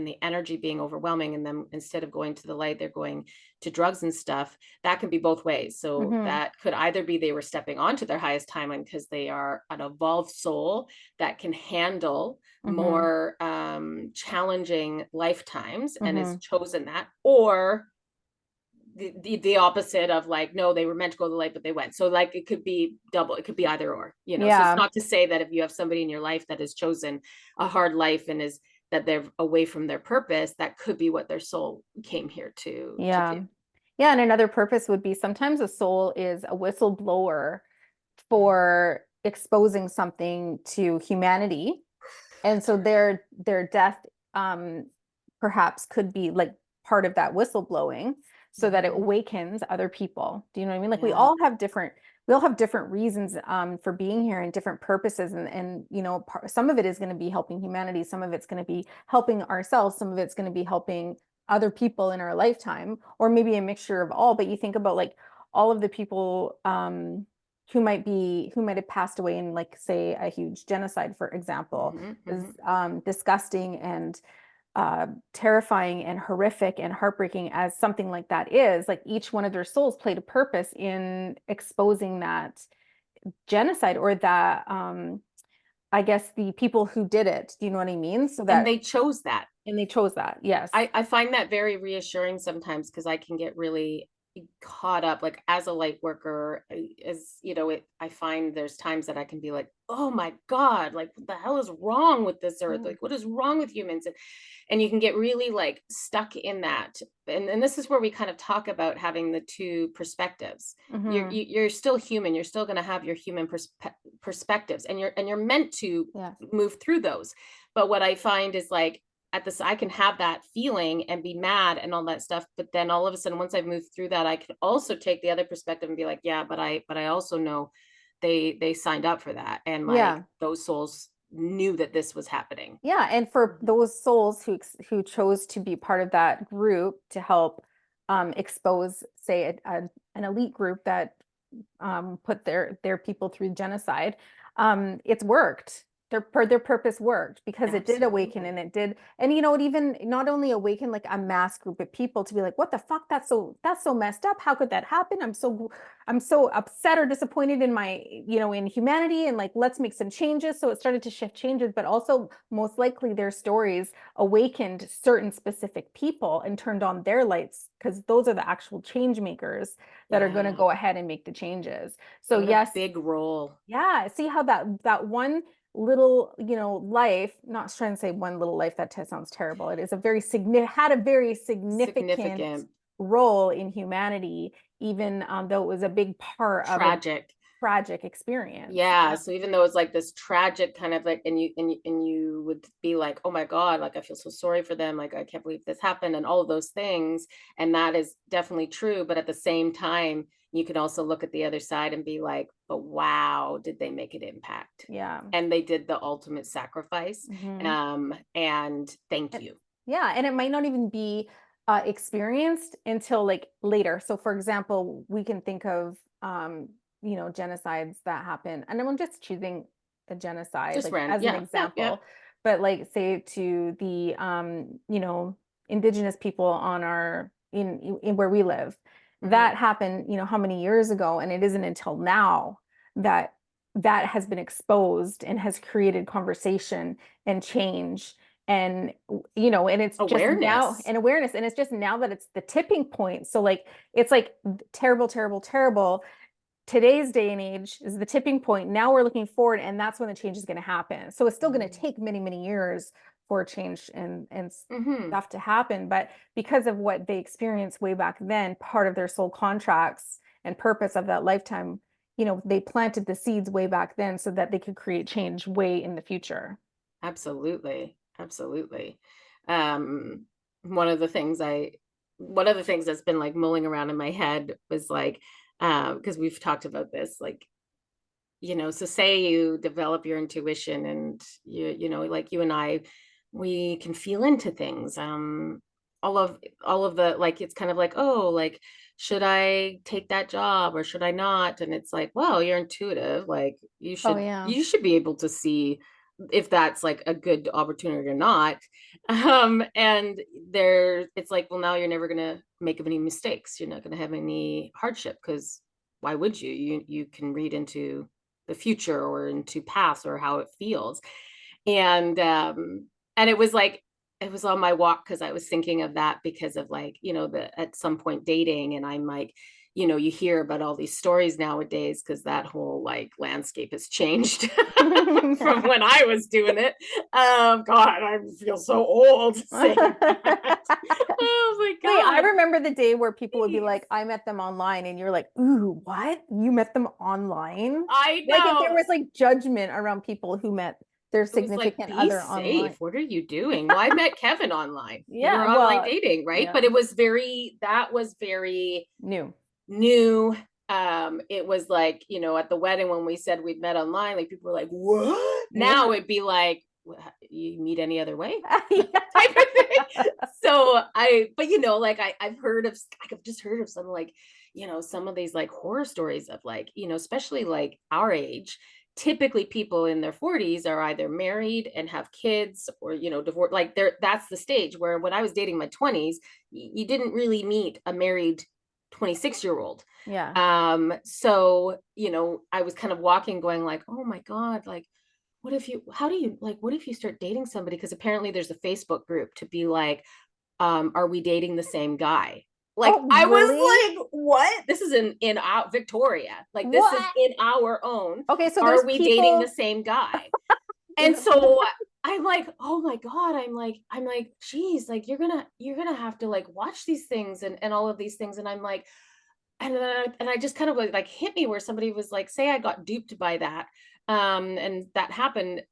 the energy being overwhelming, and then instead of going to the light they're going to drugs and stuff, that can be both ways. So Hmm. that could either be they were stepping onto their highest timeline because they are an evolved soul that can handle Hmm. more challenging lifetimes and has Hmm. chosen that, or the opposite of like, no, they were meant to go to the light but they went. So like it could be double, it could be either or, so it's Yeah. not to say that if you have somebody in your life that has chosen a hard life and is that they're away from their purpose, that could be what their soul came here to do. Yeah. Yeah, and another purpose would be sometimes a soul is a whistleblower for exposing something to humanity. And so their death um perhaps could be like part of that whistleblowing so that it Mhm. awakens other people. Do you know what I mean? Like Yeah. we all have different reasons for being here and different purposes, and some of it is going to be helping humanity, some of it's going to be helping ourselves, some of it's going to be helping other people in our lifetime, or maybe a mixture of all. But you think about like all of the people who might have passed away in, like, say, a huge genocide, for example, Mhm. is Mhm. disgusting and terrifying and horrific and heartbreaking as something like that is. Like, each one of their souls played a purpose in exposing that genocide, or that I guess the people who did it. Do you know what I mean? So And that, they chose that. and they chose that. Yes. I find that very reassuring sometimes because I can get really caught up, like as a light worker, as I find there's times that I can be like, oh my God, like what the hell is wrong with this earth? Mm-hmm. Like what is wrong with humans? And you can get really like stuck in that. And this is where we kind of talk about having the two perspectives. Mm-hmm. You're still human. You're still going to have your human perspectives, and you're meant to Yes. move through those. But what I find is like, at this, I can have that feeling and be mad and all that stuff. But then all of a sudden, once I've moved through that, I can also take the other perspective and be like, yeah, but I also know they signed up for that. And like Yeah. those souls knew that this was happening. Yeah, and for those souls who chose to be part of that group to help expose, say, an elite group that put their people through genocide, it's worked. Their purpose worked because it did awaken, Absolutely. and it did, and it even not only awakened like a mass group of people to be like, what the fuck, that's so messed up. How could that happen? I'm so upset or disappointed in my, in humanity, and like, let's make some changes. So it started to shift changes, but also most likely their stories awakened certain specific people and turned on their lights, because those are the actual change makers that are going to Yeah. go ahead and make the changes. So What a yes, big role. yeah, see how that one little, life, not trying to say one little life, that sounds terrible. It is a very had a very significant Significant. role in humanity, even though it was a big part of a Tragic. tragic experience. Yeah, Yeah. so even though it's like this tragic kind of like, and you would be like, oh my God, like I feel so sorry for them, like I can't believe this happened, and all of those things, and that is definitely true. But at the same time, you can also look at the other side and be like, but wow, did they make an impact? Yeah. And they did the ultimate sacrifice. Hmm. And thank And, you. yeah, and it might not even be experienced until like later. So, for example, we can think of genocides that happen, and I'm just choosing a genocide Just like ran. as an Yeah, yeah, yeah. example, but like say to the indigenous people on our in where we live, Hmm. that happened, how many years ago, and it isn't until now that that has been exposed and has created conversation and change, and and it's just now Awareness. an awareness, and it's just now that it's the tipping point. So like it's like terrible, terrible, terrible. Today's day and age is the tipping point. Now we're looking forward, and that's when the change is going to happen. So it's still going to Hmm. take many, many years for a change and Hmm. stuff to happen. But because of what they experienced way back then, part of their soul contracts and purpose of that lifetime, they planted the seeds way back then so that they could create change way in the future. Absolutely. Absolutely. Um, one of the things I one of the things that's been like mulling around in my head was like, because we've talked about this, like, so say you develop your intuition and like you and I, we can feel into things. All of the, like, it's kind of like, oh, like, should I take that job or should I not? And it's like, well, you're intuitive. Like you Oh should yeah. you should be able to see if that's like a good opportunity or not. And there it's like, well, now you're never gonna make any mistakes. You're not gonna have any hardship because why would you? You can read into the future or into past or how it feels. And it was like it was on my walk because I was thinking of that because of like, the at some point dating, and I'm like, you hear about all these stories nowadays because that whole like landscape has changed from when I was doing it. God, I feel so old saying that. Oh my Wait, I God. remember the day where people would be Jeez. like, I met them online, and you're like, ooh, what? You met them online? I Like if there know. was like judgment around people who met their It was like, significant be other online. safe. What are you doing? Well, I met Kevin online. We Yeah, were online well, dating, right? yeah, But that was very new. new. It was like, at the wedding when we said we'd met online, like people were like, what? Yeah. Now it'd be like, you meet any other way? Yeah. Type of thing. So but like I've heard of, like, I've just heard of some like, some of these like horror stories of like, especially like our age. Typically, people in their 40s are either married and have kids or, divorced. Like that's the stage where when I was dating my 20s, you didn't really meet a married 26-year-old. Yeah. So, I was kind of walking, going like, oh my God, like, what if you start dating somebody? Because apparently there's a Facebook group to be like, are we dating the same guy? Like Oh, I really? was like, what? This is in Victoria. Like this is What? in our own. Okay, so there's Are we dating the people. same guy? And There's so I'm like, oh my God, I'm like, geez, like you're gonna have to like watch these things and all of these things. And I'm like, and I just kind of like hit me where somebody was like, say I got duped by that. And that happened.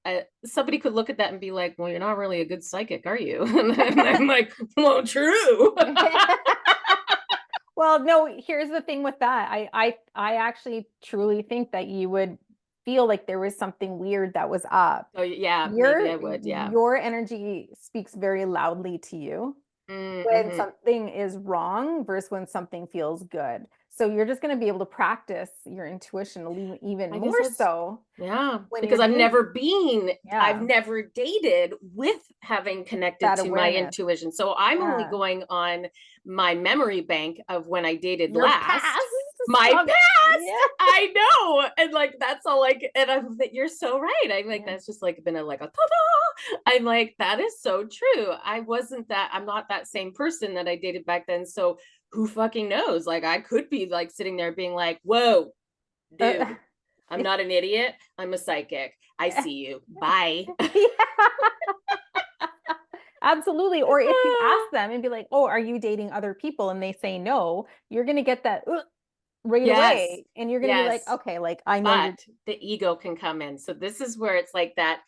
Somebody could look at that and be like, well, you're not really a good psychic, are you? And I'm like, well, true. Well, no, here's the thing with that. I actually truly think that you would feel like there was something weird that was up. Oh yeah, maybe Your I would. Yeah. your energy speaks very loudly to you when Mm-hmm. something is wrong versus when something feels good. So you're just going to be able to practice your intuition even I guess more that's, so yeah, when you're because dating. I've Yeah, never dated with having connected that to my awareness. intuition. So I'm only Yeah. going on my memory bank of when I dated Your last. past. My Stop. past, Yeah. I know. And like, that's all like, and I'm that you're so right. I'm like, Yeah. that's just like been a like a ta-da. I'm like, that is so true. I'm not that same person that I dated back then. So who fucking knows? Like, I could be like sitting there being like, whoa, dude, I'm not an idiot. I'm a psychic. I see you. Bye. Yeah. Absolutely. Or if you ask them and be like, "Oh, are you dating other people?" and they say no, you're going to get that right Yes. away. And you're going to be like, Yes. "Okay, like I know you're." But the ego can come in. So this is where it's like that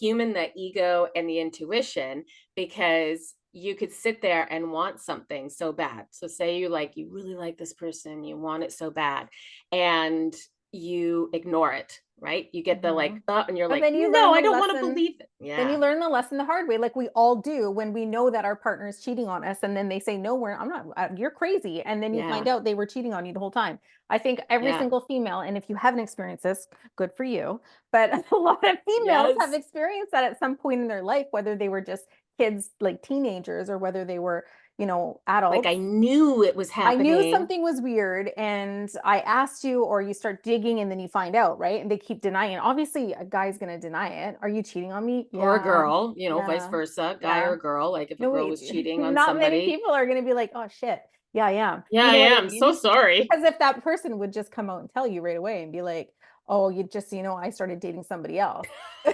human, that ego and the intuition, because you could sit there and want something so bad. So say you really like this person, you want it so bad, and you ignore it, right? You get the like, Mhm. and you're But like, then you no, learn I the don't want to lesson. believe it. Then you Yeah. learn the lesson the hard way, like we all do when we know that our partner is cheating on us, and then they say, "No, I'm not. You're crazy," and then you find Yeah. out they were cheating on you the whole time. I think every Yeah. single female, and if you haven't experienced this, good for you. But a lot of females have Yes. experienced that at some point in their life, whether they were just kids, like teenagers, or whether they were, Like I adults. knew it was I knew happening. something was weird and I asked you, or you start digging and then you find out, right? And they keep denying. Obviously, a guy's going to deny it. Are you cheating on me? Or a Yeah. girl, vice Yeah. versa, guy Yeah. or girl. Like if a No, girl wait. was cheating on Not many somebody, people are going to be like, oh, shit. Yeah, I am. yeah, You I know what I am so mean? sorry. Because if that person would just come out and tell you right away and be like, oh, I started dating somebody else. Yeah.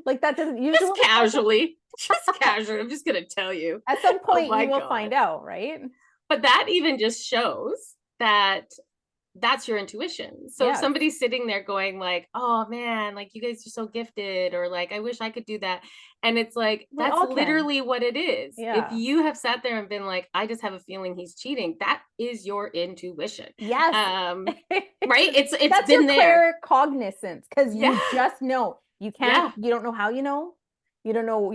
Like that doesn't Just usually, casually, just casually. I'm just gonna tell you. at some Oh point, my you will God. find out, right? But that even just shows that that's your intuition. So if Yes. somebody's sitting there going like, "Oh man, like you guys are so gifted," or like, "I wish I could do that," and it's like We that's all can. literally what it is. If Yeah. you have sat there and been like, "I just have a feeling he's cheating," that is your intuition. Yes. Um, right? It's That's your been there. claircognizance because Yeah, you just know. yeah. You don't know how you know. You don't know,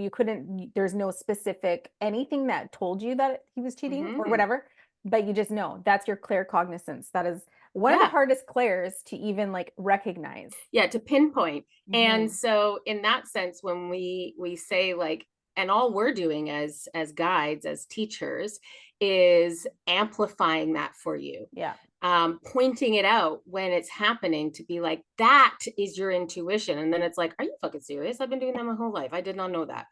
there's no specific anything that told you that he was cheating or Hmm. whatever, but you just know. That's your claircognizance. That is one of the Yeah. hardest clairs to even like recognize. Yeah, to pinpoint. And Hmm. so in that sense, when we say like, and all we're doing as guides, as teachers, is amplifying that for you, Yeah. pointing it out when it's happening, to be like, that is your intuition. And then it's like, are you fucking serious? I've been doing that my whole life. I did not know that.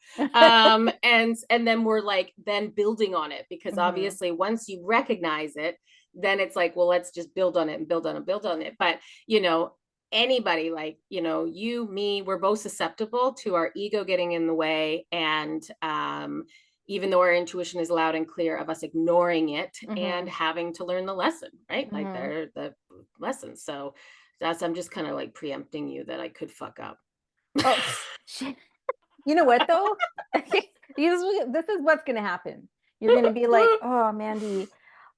And then we're like then building on it, because Hmm. obviously once you recognize it, then it's like, well, let's just build on it and build on it, build on it. But you know, anybody, like, you, me, we're both susceptible to our ego getting in the way. And even though our intuition is loud and clear, of us ignoring it and Hmm. having to learn the lesson, right? Like Hmm. they're the lessons. So I'm just kind of like preempting you that I could fuck up. Oh, shit. You know what though? This is what's gonna happen. You're gonna be like, oh, Mandy,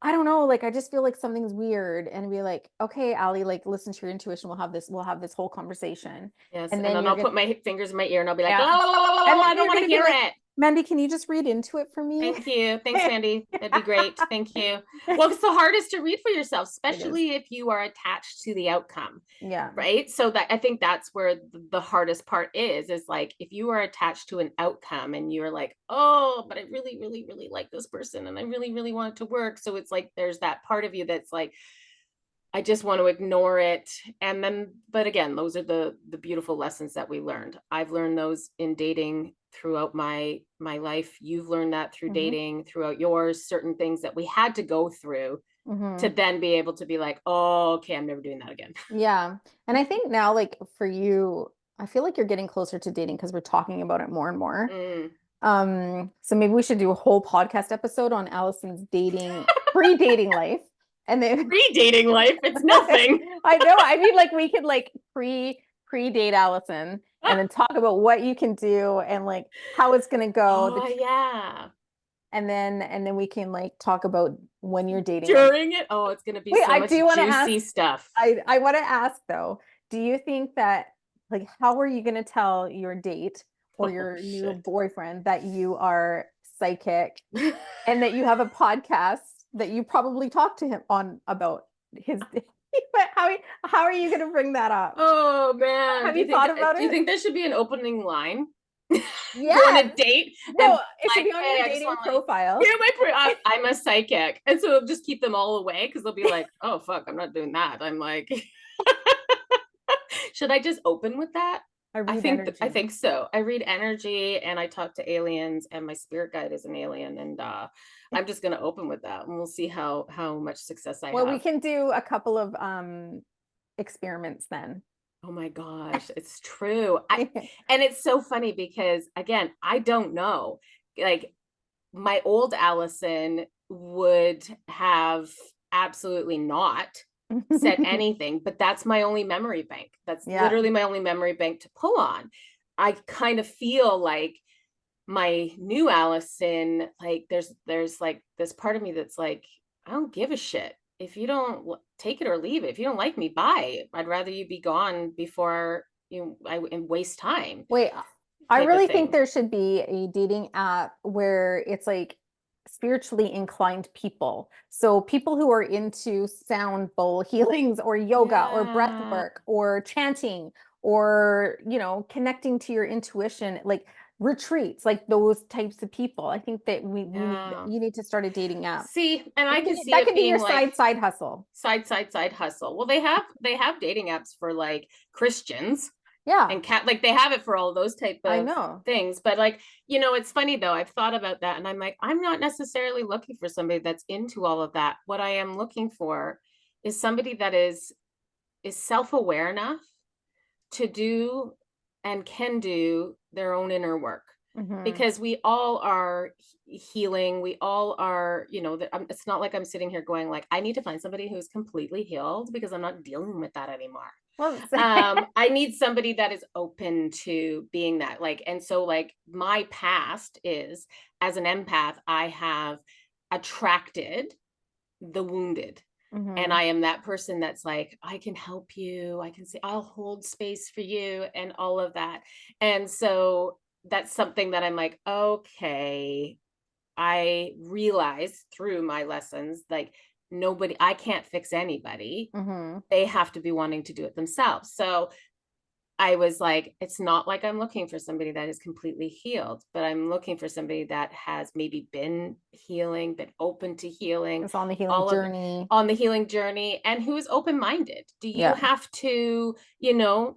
I don't know. Like, I just feel like something's weird. And be like, okay, Allie, like listen to your intuition. We'll have this whole conversation. Yes. And And then then you're I'll gonna, put my fingers in my ear and I'll be like, yeah. And oh, I then don't you're want to gonna be hear like, it. Mandy, can you just read into it for me? Thank you. Thanks, Mandy. That'd be great. Thank you. Well, it's the hardest to read for yourself, It is. especially if you are attached to the outcome, Yeah. right? So that, I think that's where the hardest part is like, if you are attached to an outcome and you're like, oh, but I really, really, really like this person and I really, really want it to work. So it's like there's that part of you that's like, I just want to ignore it. And then, but again, those are the beautiful lessons that we learned. I've learned those in dating throughout my life. You've learned that through Hmm. dating throughout yours, certain things that we had to go through to Hmm. then be able to be like, oh, okay, I'm never doing that again. Yeah. And I think now, like for you, I feel like you're getting closer to dating because we're talking about it more and more. Mm. So maybe we should do a whole podcast episode on Allison's pre-dating life. And then Pre-dating life, it's nothing. I know. I mean, like we could like pre-date Allison and then talk about what you can do and like how it's gonna go. Oh yeah. And then we can like talk about when you're dating them. During it, oh, it's gonna be Wait, so I much do want to ask. juicy stuff. I want to ask though. Do you think that like how are you gonna tell your date or Oh your new shit. boyfriend that you are psychic and that you have a podcast that you probably talk to him on about his but how are you going to bring that up? Oh man. Have you thought about Do you it? think there should be an opening line? Go on Yes. a date and No, it should like, be on hey, your I just dating want to like, profile. here I'm a psychic. And so it'll just keep them all away because they'll be like, oh fuck, I'm not doing that. I'm like, should I just open with that? I read energy. I think so. I read energy and I talk to aliens and my spirit guide is an alien and I'm just going to open with that and we'll see how much success I Well, we have. can do a couple of experiments then. Oh my gosh, it's true. And it's so funny because again, I don't know. Like my old Allison would have absolutely not said anything, but that's my only memory bank. That's Yeah. literally my only memory bank to pull on. I kind of feel like my new Allison, like there's like this part of me that's like, I don't give a shit. If you don't take it or leave it, if you don't like me, bye. I'd rather you be gone before I waste time. Wait, I really think there should be a dating app where it's like spiritually inclined people. So people who are into sound bowl healings or yoga or breath work or chanting or, connecting to your intuition, like retreats, like those types of people. I think that you need to start a dating app. See, and I can see that it could be being your like side hustle. Side hustle. Well, they have dating apps for like Christians. Yeah. And like they have it for all of those type I of know. things. But like, it's funny though. I've thought about that and I'm like, I'm not necessarily looking for somebody that's into all of that. What I am looking for is somebody that is self-aware enough to do and can do their own inner work. Because we all are healing. We all are, it's not like I'm sitting here going like, I need to find somebody who's completely healed because I'm not dealing with that anymore. Well, I need somebody that is open to being that. Like, and so like my past is as an empath, I have attracted the wounded. And I am that person that's like, I can help you. I can say, I'll hold space for you and all of that. And so that's something that I'm like, okay, I realize through my lessons, like I can't fix anybody. They have to be wanting to do it themselves. So I was like, it's not like I'm looking for somebody that is completely healed, but I'm looking for somebody that has maybe been healing, been open to healing. It's on the healing journey. On the healing journey, and who is open-minded. Do you have to,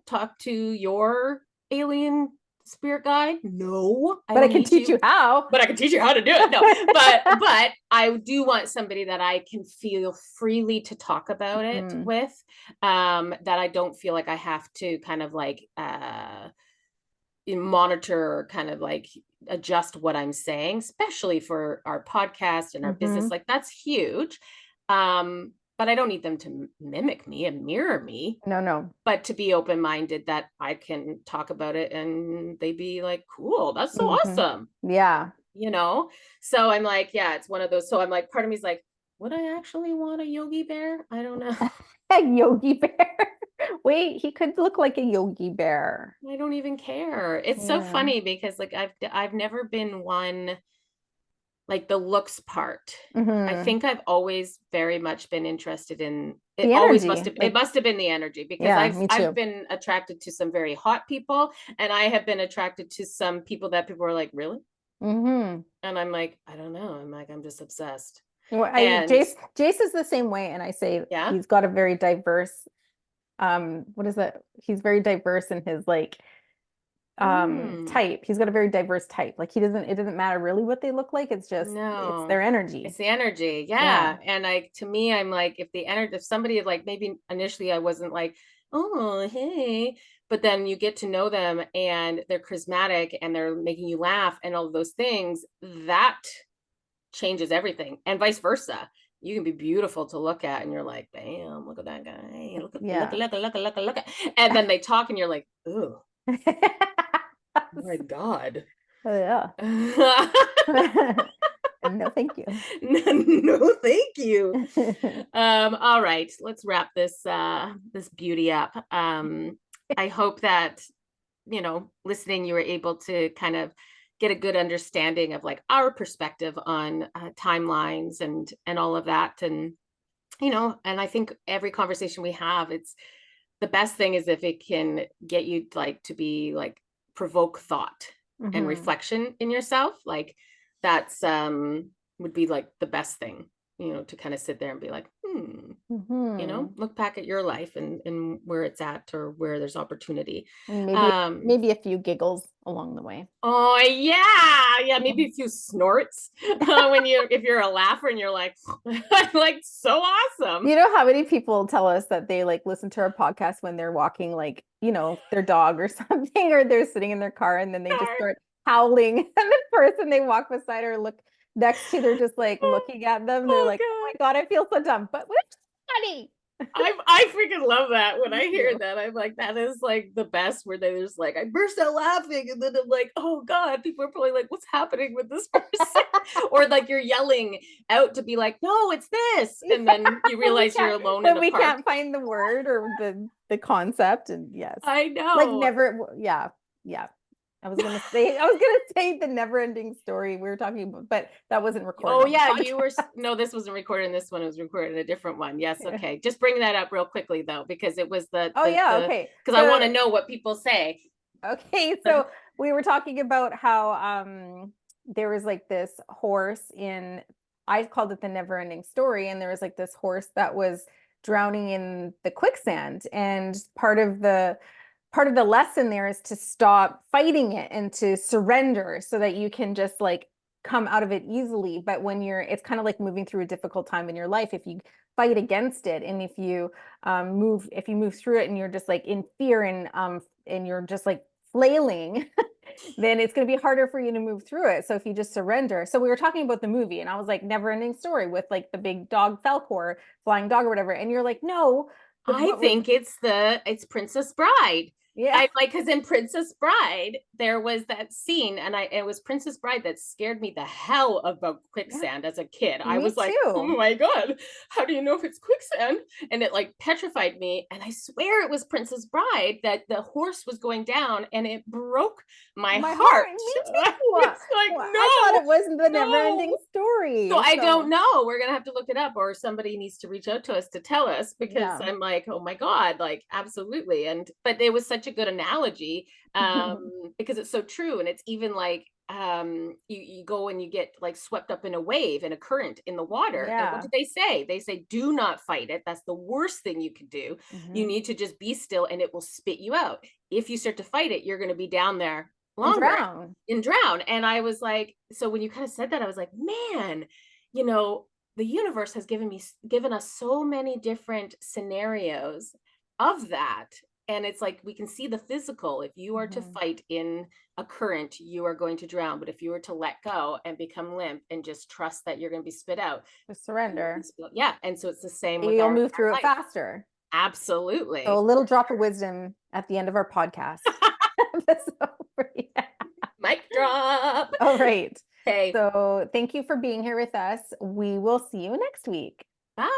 talk to your alien spirit guide? No. But I can teach you how. But I can teach you how to do it. No, but I do want somebody that I can feel freely to talk about it with, that I don't feel like I have to kind of like monitor, kind of like adjust what I'm saying, especially for our podcast and our business. Like that's huge. But I don't need them to mimic me and mirror me. No. But to be open-minded that I can talk about it and they be like, cool, that's so awesome. Yeah. So I'm like, yeah, it's one of those. So I'm like, part of me is like, would I actually want a Yogi Bear? I don't know. A Yogi Bear. Wait, he could look like a Yogi Bear. I don't even care. It's so funny because like I've never been one, like the looks part. I think I've always very much been interested in it. It must have been the energy because I've been attracted to some very hot people and I have been attracted to some people that people are like, really? And I'm like, I don't know. I'm just obsessed. Well, Jace is the same way. And I say, he's got a very diverse, what is that? He's very diverse in his like, type. He's got a very diverse type. Like it doesn't matter really what they look like. It's just, it's their energy. It's the energy. Yeah. And to me, I'm like, if somebody like, maybe initially I wasn't like, oh, hey, but then you get to know them and they're charismatic and they're making you laugh and all of those things, that changes everything, and vice versa. you can be beautiful to look at, and you're like, "Bam, look at that guy. Yeah. Look at." And then they talk, and you're like, "Ooh, my God." Yeah. No, thank you. No, thank you. All right, let's wrap this beauty up. I hope that, listening, you were able to kind of get a good understanding of like our perspective on timelines and all of that. And, and I think every conversation we have, it's the best thing is if it can get you like to be like provoke thought and Mhm. reflection in yourself. Like that's would be like the best thing, to kind of sit there and be like, Mhm. look back at your life and where it's at or where there's opportunity. And maybe Um, maybe a few giggles along the way. oh yeah, maybe a few snorts when if you're a laugher and you're like, like so awesome. You know how many people tell us that they like listen to our podcast when they're walking, like, their dog or something, or they're sitting in their car and then they just start howling. And the person they walk beside or look next to, they're just like looking at them. They're Oh like, oh God. my God, I feel so dumb. But it's funny. I freaking love that. When Me I hear too. that, I'm like, that is like the best where they're just like, I burst out laughing. And then I'm like, oh God, people are probably like, what's happening with this person? Or like you're yelling out to be like, no, it's this. And Yeah, then you when we realize you're can't alone in when a we park. can't find the word or the concept. And yes. I Like know. never, yeah, yeah. I was gonna say the never ending story we were talking about, but that wasn't recorded Oh on the yeah, podcast. no, this wasn't recorded in this one. It was recorded in a different one. Yes, Yeah. okay. Just bring that up real quickly though, because it was Oh yeah, okay. because I want to The know what people say. Okay, so we were talking about how there was like this horse in, I called it the never ending story, and there was like this horse that was drowning in the quicksand, and part of the lesson there is to stop fighting it and to surrender so that you can just like come out of it easily. But when it's kind of like moving through a difficult time in your life. If you fight against it, and if you move through it and you're just like in fear and you're just like flailing, then it's going to be harder for you to move through it. So if you just surrender. So we were talking about the movie, and I was like, never ending story with like the big dog Falcor, flying dog or whatever. And you're like, no, I what was, think it's Princess Bride. yeah, I like because in Princess Bride there was that scene, and it was Princess Bride that scared me the hell about yeah, quicksand as a kid. I me was like, oh too. my God, how do you know if it's quicksand? And it like petrified me. And I swear it was Princess Bride that the horse was going down, and it broke my My heart. heart, me I too. was like, Well, I thought no, it was the never ending no. So story. I don't So know. We're gonna have to look it up, or somebody needs to reach out to us to tell us, because yeah. I'm like, oh my God, like absolutely. And but it was such a good analogy, because it's so true. And it's even like you go and you get like swept up in a wave, in a current in the water. And what Yeah. did they say? They say, do not fight it. That's the worst thing you can do. You Hmm. need to just be still and it will spit you out. If you start to fight it, you're gonna be down there And longer drown. and drown. And I was like, so when you kind of said that, I was like, man, you know, the universe has given us so many different scenarios of that. And it's like we can see the physical. If you are to Hmm. fight in a current, you are going to drown. But if you were to let go and become limp and just trust that you're going to be spit out, Just surrender. yeah. And so it's the same with You'll our move through it life. faster. So a Absolutely. little drop of wisdom at the end of our podcast. Yeah. Mic drop. All right. Okay. So thank you for being here with us. We will see you next week. Bye.